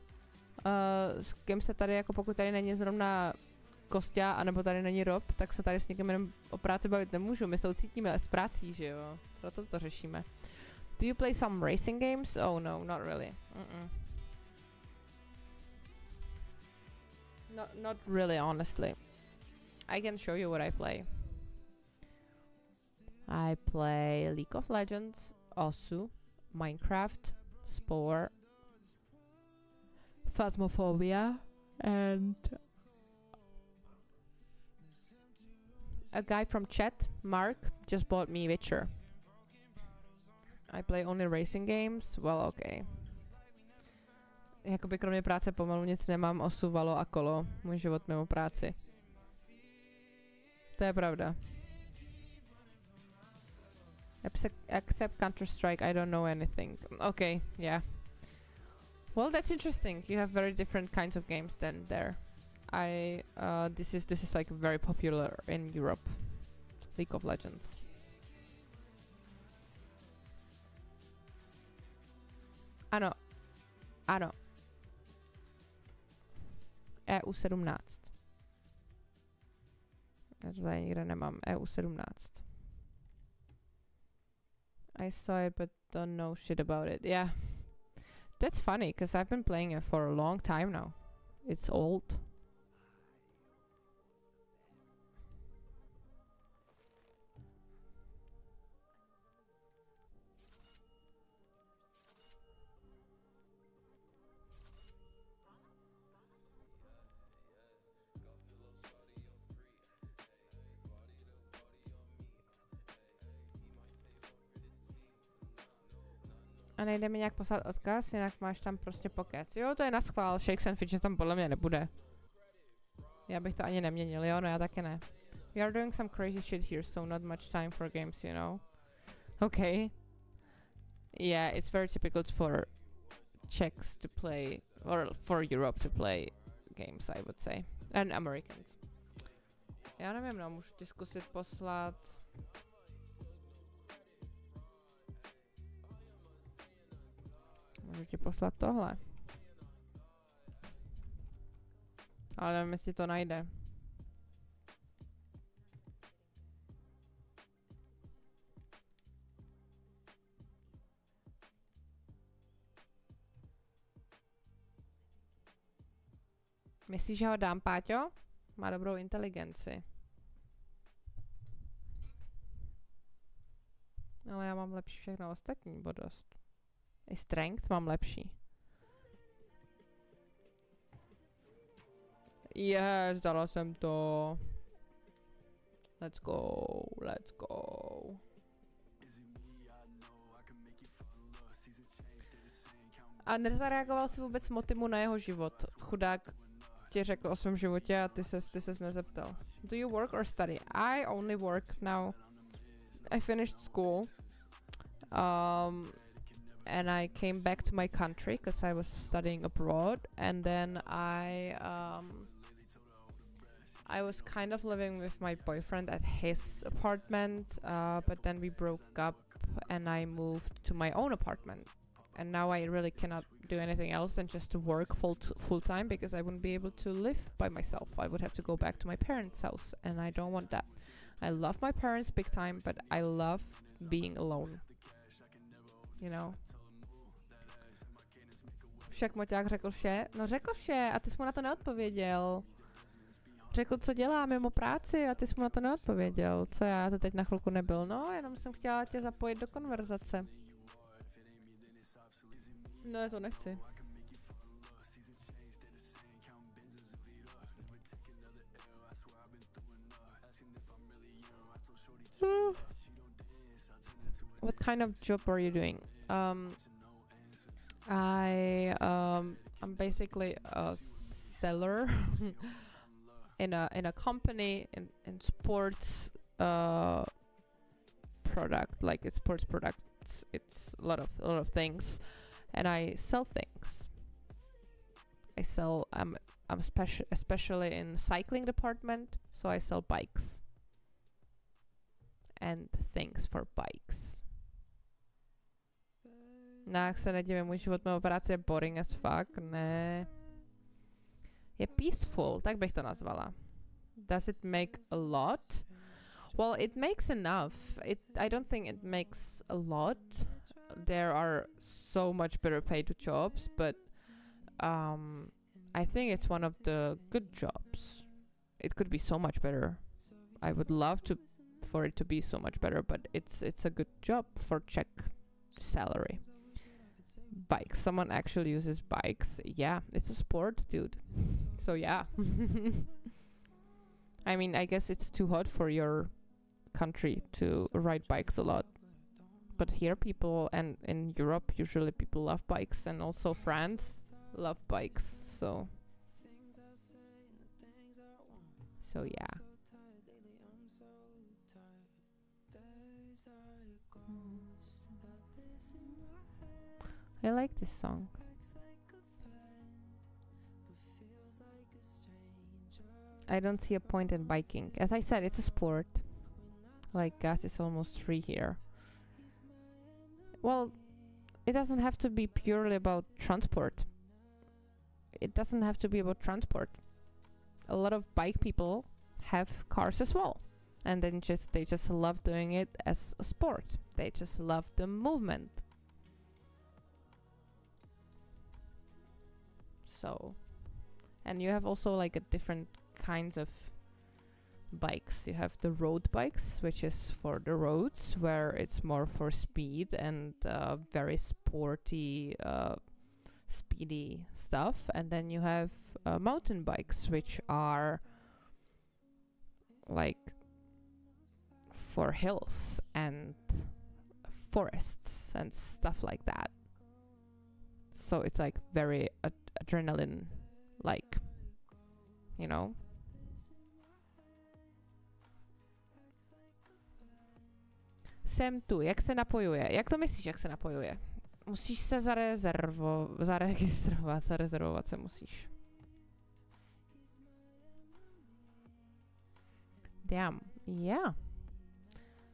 s kým se tady, jako pokud tady není zrovna Kostя, anebo tady není Rob, tak se tady s někým jenom o práci bavit nemůžu. My soucítíme s prací, že jo. Proto to řešíme. Do you play some racing games? Oh no, not really. Not really, honestly. I can show you what I play. I play League of Legends, Osu, Minecraft, Spore, Phasmophobia, and a guy from chat, Mark, just bought me Witcher. I play only racing games? Well, okay. Jakoby kromě práce pomalu nic nemám, Osu, Valo a Kolo. Můj život mimo práci. To je pravda. Except Counter-Strike, I don't know anything. Okay, yeah. Well, that's interesting. You have very different kinds of games than there. This is like very popular in Europe. League of Legends. Ano. Ano. EU17. Já to tady nikde nemám. EU17. I saw it, but don't know shit about it. Yeah. That's funny, because I've been playing it for a long time now. It's old. A nejde mi nějak poslat odkaz, jinak máš tam prostě pokec. Jo, to je na schvál, Shakes and Fidget tam podle mě nebude. Já bych to ani neměnil, jo, no já taky ne. We are doing some crazy shit here, so not much time for games, you know. Okay. Yeah, it's very typical for Czechs to play, or for Europe to play games, I would say. And Americans. Já nevím, no, můžu ti zkusit poslat... Můžu ti poslat tohle. Ale nevím, jestli to najde. Myslíš, že ho dám, Páťo? Má dobrou inteligenci. Ale já mám lepší všechno ostatní, bo dost. I strength mám lepší. Yes, dala jsem to. Let's go, let's go. A nezareagoval si vůbec Motimu na jeho život. Chudák ti řekl o svém životě a ty ses nezeptal. Do you work or study? I only work now. I finished school. And I came back to my country because I was studying abroad, and then I was kind of living with my boyfriend at his apartment, but then we broke up and I moved to my own apartment. And now I really cannot do anything else than just to work full time, because I wouldn't be able to live by myself. I would have to go back to my parents' house, and I don't want that. I love my parents big time, but I love being alone. You know? Však Moťák řekl vše? No řekl vše a ty jsi mu na to neodpověděl. Řekl, co dělá mimo práci a ty jsi mu na to neodpověděl. Co já to teď na chvilku nebyl? No, jenom jsem chtěla tě zapojit do konverzace. No, já to nechci. What kind of job are you doing? I'm basically a seller in a company in sports product, like it's sports products. It's a lot of things, and I sell things. I'm especially in cycling department, so I sell bikes and things for bikes. No, jak se nedivím, můj život mého práce je boring as fuck, ne. Je peaceful, tak bych to nazvala. Does it make a lot? Well, it makes enough. I don't think it makes a lot. There are so much better paid jobs, but I think it's one of the good jobs. It could be so much better. I would love for it to be so much better, but it's a good job for Czech salary. Bikes. Someone actually uses bikes. Yeah, it's a sport, dude. So yeah. I mean, I guess it's too hot for your country to ride bikes a lot. But here people, and in Europe, usually people love bikes, and also France love bikes. So yeah. I like this song. I don't see a point in biking. As I said, it's a sport. Like, gas is almost free here. Well, it doesn't have to be purely about transport. It doesn't have to be about transport. A lot of bike people have cars as well. And then they just love doing it as a sport. They just love the movement. So, and you have also like a different kinds of bikes. You have the road bikes, which is for the roads, where it's more for speed and very sporty, speedy stuff. And then you have mountain bikes, which are like for hills and forests and stuff like that. So it's like very adrenaline like, you know. Jsem tu, jak se napojuje? Jak to myslíš, jak se napojuje? Musíš se zaregistrovat, zarezervovat se musíš. Damn, yeah.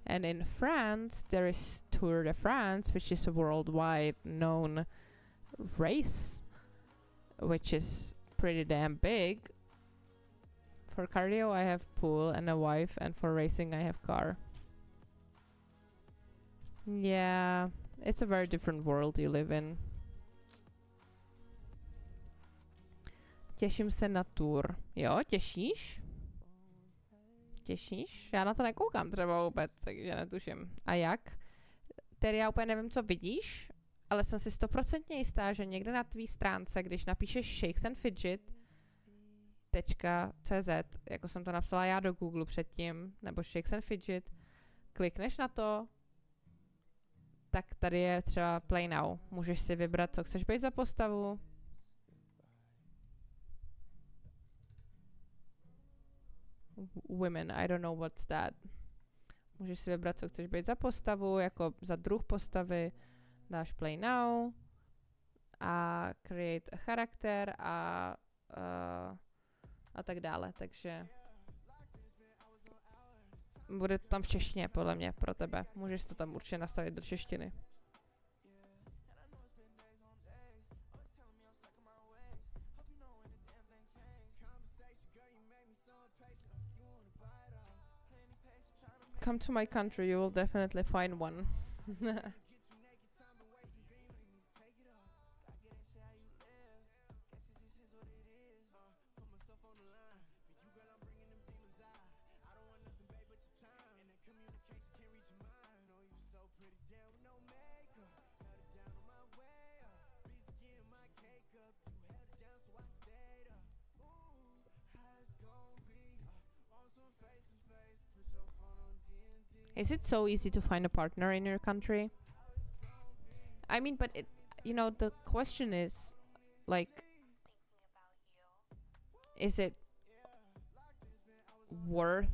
And in France, there is Tour de France, which is a worldwide known race, which is pretty damn big. For cardio, I have pool and a wife, and for racing, I have car. Yeah, it's a very different world you live in. Těším se na tour. Jo, těšíš? Těšíš? Já na to nekoukám třeba vůbec, takže netuším. A jak? Tedy já úplně nevím, co vidíš, ale jsem si 100% jistá, že někde na tvý stránce, když napíšeš shakesandfidget.cz, jako jsem to napsala já do Google předtím, nebo Shakes and Fidget, klikneš na to, tak tady je třeba Play Now. Můžeš si vybrat, co chceš být za postavu. Women, I don't know what's that. Můžeš si vybrat, co chceš být za postavu, jako za druh postavy. Dáš Play Now a create a charakter a tak dále, takže bude to tam v češtině, podle mě, pro tebe. Můžeš to tam určitě nastavit do češtiny. Come to my country, you will definitely find one. Is it so easy to find a partner in your country? I mean, but it, you know, the question is, like, is it worthy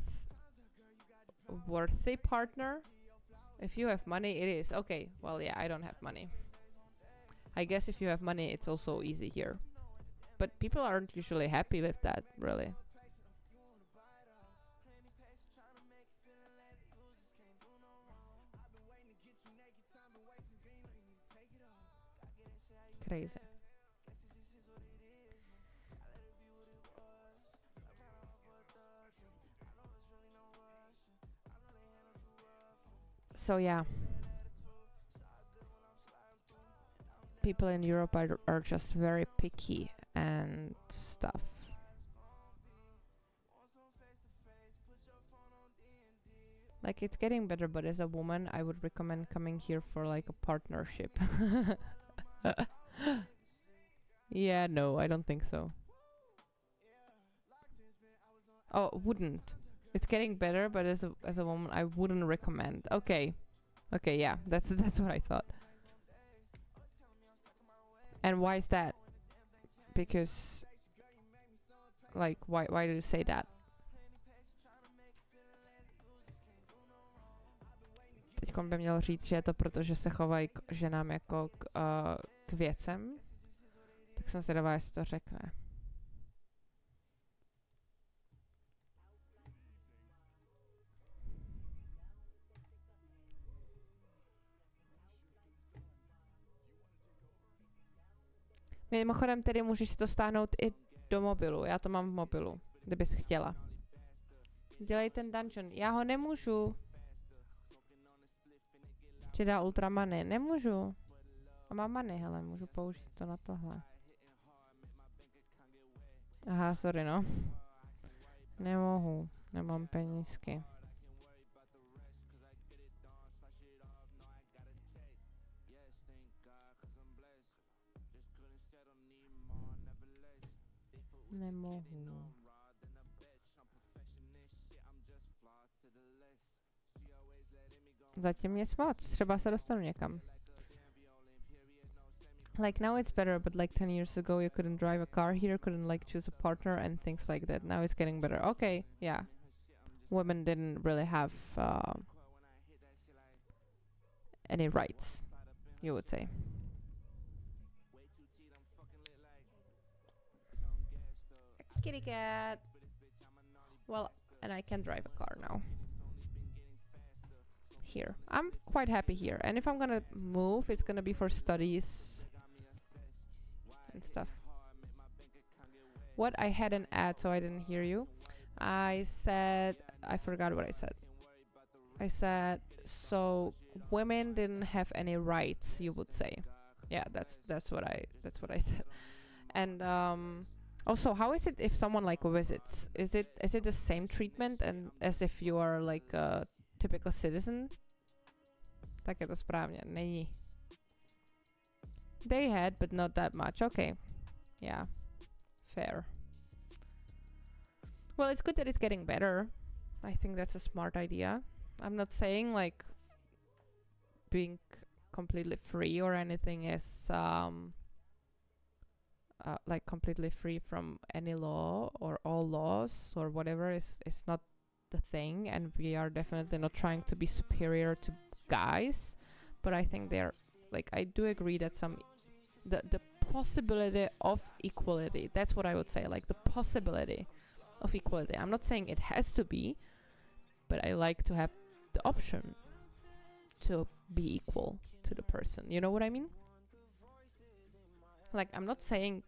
partner? If you have money, it is. Okay, well, yeah, I don't have money. I guess if you have money, it's also easy here. But people aren't usually happy with that, really. Crazy. So yeah, people in Europe are just very picky and stuff. Like, it's getting better, but as a woman, I would recommend coming here for like a partnership. Yeah, no, I don't think so. Oh, wouldn't. It's getting better, but as a woman, I wouldn't recommend. Okay, okay, yeah, that's what I thought. And why is that? Because, like, why do you say that? Teďkon by měl říct, že je to proto, že se chovají k ženám jako k věcem. Tak jsem zvědavá, jestli to řekne. Mimochodem tedy můžeš si to stáhnout i do mobilu. Já to mám v mobilu, kdybys chtěla. Dělej ten dungeon. Já ho nemůžu. Přidá ultra money. Nemůžu. A mám money, hele, můžu použít to na tohle. Aha, sorry, no. Nemohu, nemám penízky. Nemohu. Zatím nic moc, třeba se dostanu někam. Like now it's better, but like 10 years ago you couldn't drive a car here, couldn't like choose a partner and things like that. Now it's getting better. Okay, yeah. Women didn't really have any rights, you would say. Kitty cat. Well, and I can drive a car now. Here. I'm quite happy here. And if I'm gonna move, it's gonna be for studies and stuff. What? I had an ad, so I didn't hear you. I said, I forgot what I said. I said, so women didn't have any rights, you would say. Yeah, that's what I said. And also, how is it if someone like visits? Is it the same treatment and as if you are like a typical citizen? Tak je to správně, není. They had, but not that much. Okay. Yeah. Fair. Well, it's good that it's getting better. I think that's a smart idea. I'm not saying like being completely free or anything is like completely free from any law or all laws or whatever is not the thing, and we are definitely not trying to be superior to guys, but I think they're like, I do agree that the possibility of equality, that's what I would say, like the possibility of equality. I'm not saying it has to be, but I like to have the option to be equal to the person. You know what I mean? Like, I'm not saying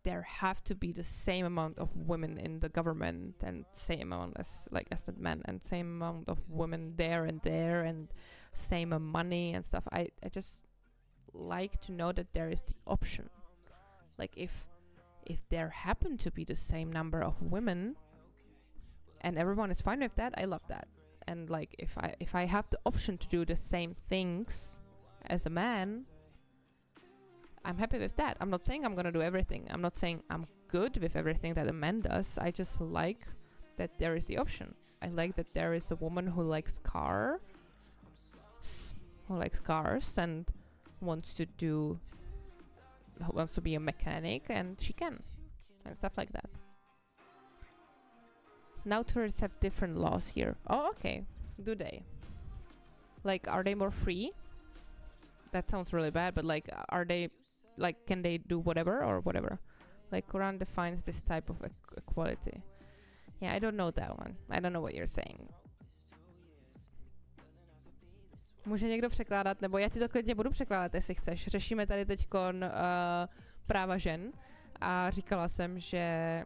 there have to be the same amount of women in the government and same amount as the men, and same amount of women there and same money and stuff. I just like to know that there is the option. Like if there happen to be the same number of women and everyone is fine with that, I love that. And like if I have the option to do the same things as a man, I'm happy with that. I'm not saying I'm gonna do everything. I'm not saying I'm good with everything that a man does. I just like that there is the option. I like that there is a woman who likes cars and wants to be a mechanic, and she can, and stuff like that. Now tourists have different laws here. Oh, okay. Do they? Like, are they more free? That sounds really bad, but like, are they, like, can they do whatever or whatever? Like, Quran defines this type of equality. Yeah, I don't know that one. I don't know what you're saying. Může někdo překládat, nebo já ti to klidně budu překládat, jestli chceš. Řešíme tady teďkon práva žen a říkala jsem, že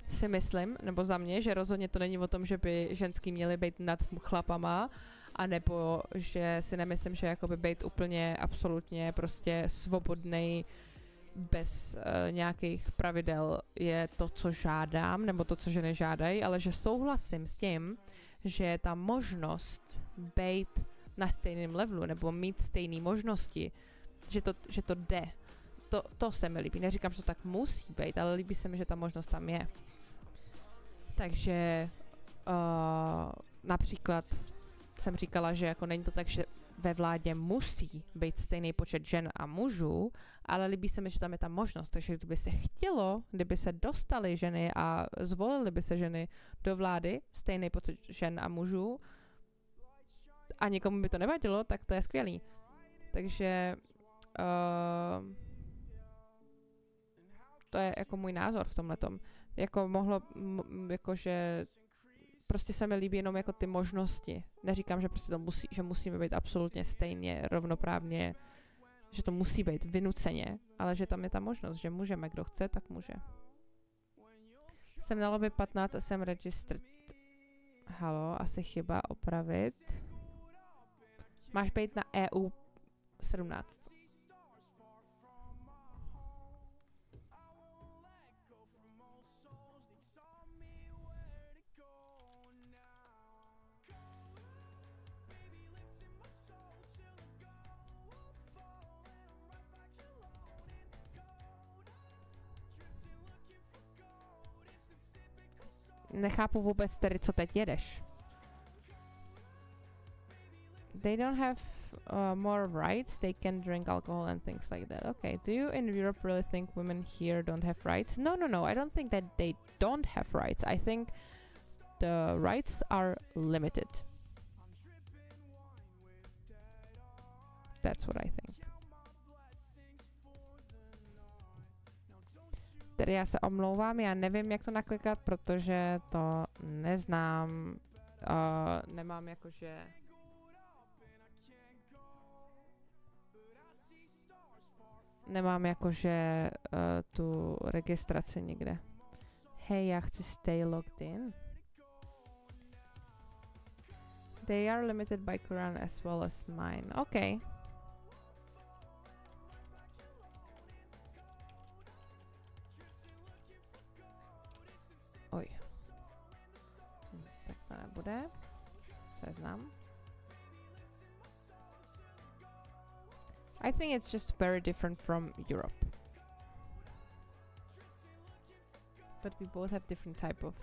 si myslím, nebo za mě, že rozhodně to není o tom, že by ženský měly být nad chlapama, a nebo že si nemyslím, že jakoby být úplně absolutně prostě svobodnej bez nějakých pravidel je to, co žádám, nebo to, co ženy žádají, ale že souhlasím s tím, že ta možnost být na stejném levelu nebo mít stejné možnosti, že to jde. To se mi líbí. Neříkám, že to tak musí být, ale líbí se mi, že ta možnost tam je. Takže například jsem říkala, že jako není to tak, že ve vládě musí být stejný počet žen a mužů, ale líbí se mi, že tam je ta možnost. Takže kdyby se chtělo, kdyby se dostaly ženy a zvolily by se ženy do vlády, stejný počet žen a mužů, a nikomu by to nevadilo, tak to je skvělý. Takže to je jako můj názor v tomhletom. Jako mohlo, jakože prostě se mi líbí jenom jako ty možnosti. Neříkám, že prostě to musí, že musíme být absolutně stejně, rovnoprávně, že to musí být vynuceně, ale že tam je ta možnost, že můžeme, kdo chce, tak může. Jsem na lobby 15 a jsem registered. Halo, asi chyba, opravit. Máš být na EU 17. nechápu vůbec tedy, co teď jedeš. They don't have more rights. They can drink alcohol and things like that. Okay, do you in Europe really think women here don't have rights? No, no, no. I don't think that they don't have rights. I think the rights are limited. That's what I think. Tedy já se omlouvám, já nevím, jak to naklikat, protože to neznám. Nemám jakože... Nemám jakože tu registraci nikde. Hej, já chci stay logged in. They are limited by Quran as well as mine. Okay. Oj. Tak to nebude. Seznam. I think it's just very different from Europe. But we both have different type of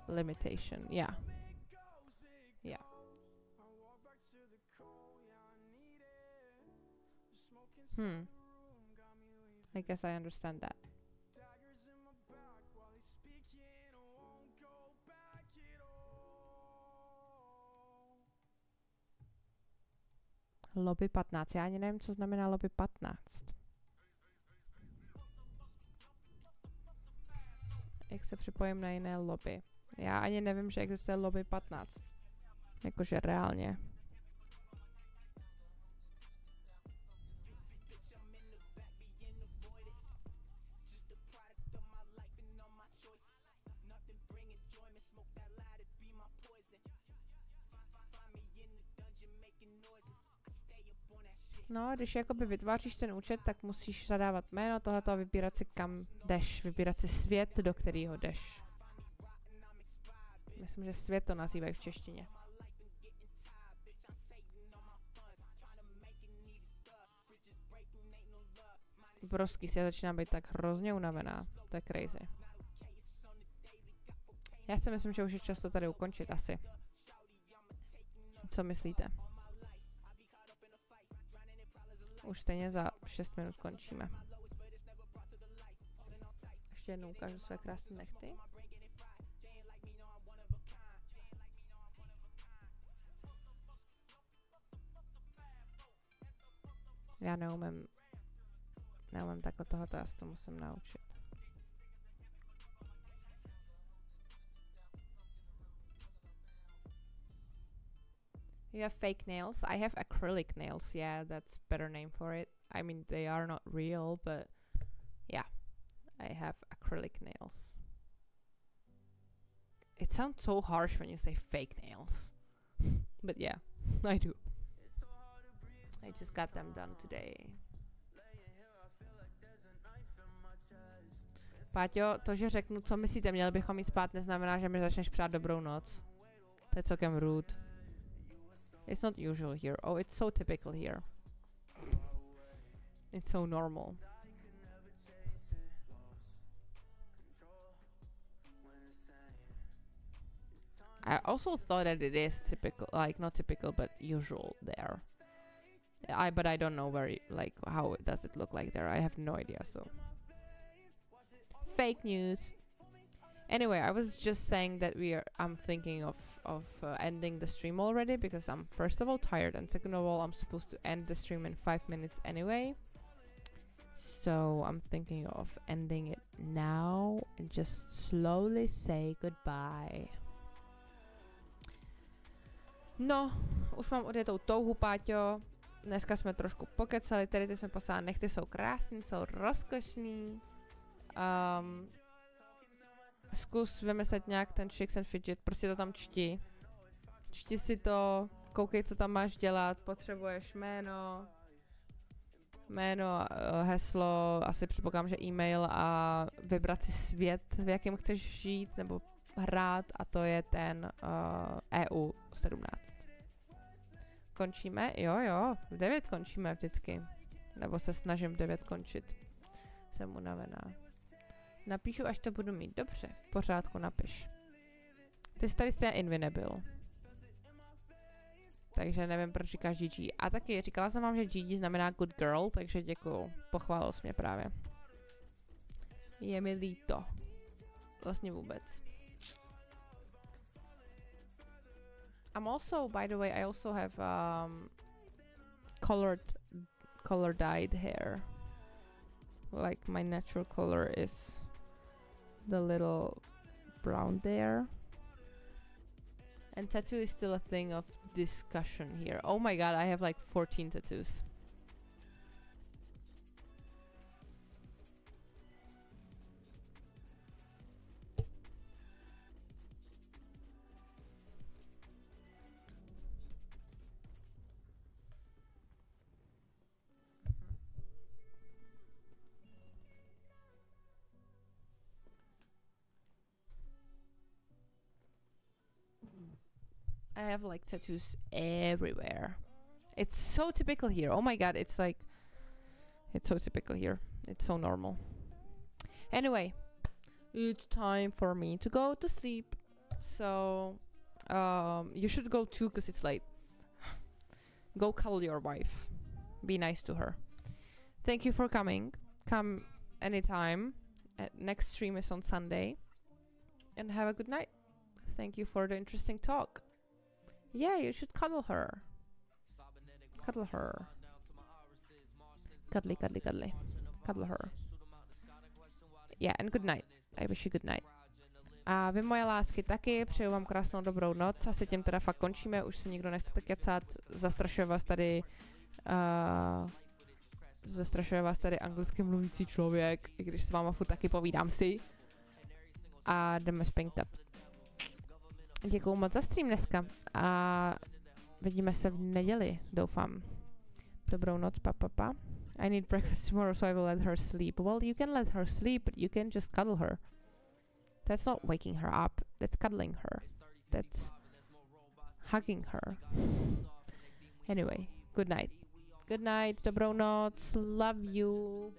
limitation. Yeah. Yeah. I guess I understand that. Lobby 15. Já ani nevím, co znamená lobby 15. Jak se připojím na jiné lobby? Já ani nevím, že existuje lobby 15. Jakože reálně. No, když jakoby vytváříš ten účet, tak musíš zadávat jméno tohoto a vybírat si kam jdeš, vybírat si svět, do kterého jdeš. Myslím, že svět to nazývají v češtině. Obrovský se začíná být tak hrozně unavená, to je crazy. Já si myslím, že už je čas to tady ukončit asi. Co myslíte? Už stejně za 6 minut končíme. Ještě jednou ukážu své krásné nechty. Já neumím takhle tohoto, já se to musím naučit. You have fake nails? I have acrylic nails. Yeah, that's better name for it. I mean, they are not real, but yeah, I have acrylic nails. It sounds so harsh when you say fake nails. But yeah, I do. I just got them done today. Páťo, to, že řeknu, co myslíte, měli bychom jít spát, neznamená, že mi začneš přát dobrou noc. To je celkem rude. It's not usual here. Oh, it's so typical here. It's so normal. I also thought that it is typical, like not typical, but usual there. But I don't know where, like, how does it look like there. I have no idea, so. Fake news. Anyway, I was just saying that I'm thinking of ending the stream already because I'm first of all tired and second of all I'm supposed to end the stream in 5 minutes anyway. So I'm thinking of ending it now and just slowly say goodbye. No, už mám odjetou touhu, Páťo. Dneska jsme trošku pokecali, tady ty jsme poslali, nechty jsou krásný, jsou rozkošný. Zkus vymyslet nějak ten Chicks and Fidget, prostě to tam čti. Čti si to, koukej, co tam máš dělat, potřebuješ jméno, heslo, asi předpokládám, že e-mail a vybrat si svět, v jakém chceš žít nebo hrát a to je ten EU 17. Končíme? Jo, v 9 končíme vždycky. Nebo se snažím v 9 končit. Jsem unavená. Napíšu, až to budu mít. Dobře, v pořádku, napiš. Ty jsi tady stejně Invi nebyl. Takže nevím, proč říkáš GG. A taky říkala jsem vám, že GG znamená good girl, takže děkuju. Pochválil jsi mě právě. Je mi líto. Vlastně vůbec. I'm also, by the way, I also have color dyed hair. Like my natural color is the little brown there. And tattoo is still a thing of discussion here. Oh my god, I have like 14 tattoos. I have like tattoos everywhere. It's so typical here. Oh my god, it's like, it's so typical here. It's so normal. Anyway, it's time for me to go to sleep. So, you should go too, because it's late. Go cuddle your wife. Be nice to her. Thank you for coming. Come anytime. Next stream is on Sunday. And have a good night. Thank you for the interesting talk. Yeah, you should cuddle her. Cuddle her. Cuddly, cuddly, cuddly. Cuddle her. Yeah, and good night. I wish you good night. A vy moje lásky taky, přeju vám krásnou dobrou noc. Asi tím teda fakt končíme, už se nikdo nechcete kecat. Zastrašuje vás tady anglicky mluvící člověk, i když s váma furt taky povídám si. A jdeme spinkat. Děkuju moc za stream dneska a vidíme se v neděli, doufám. Dobrou noc, pa. I need breakfast tomorrow, so I will let her sleep. Well, you can let her sleep, but you can just cuddle her. That's not waking her up, that's cuddling her. That's hugging her. Anyway, good night. Good night, dobrou noc, love you.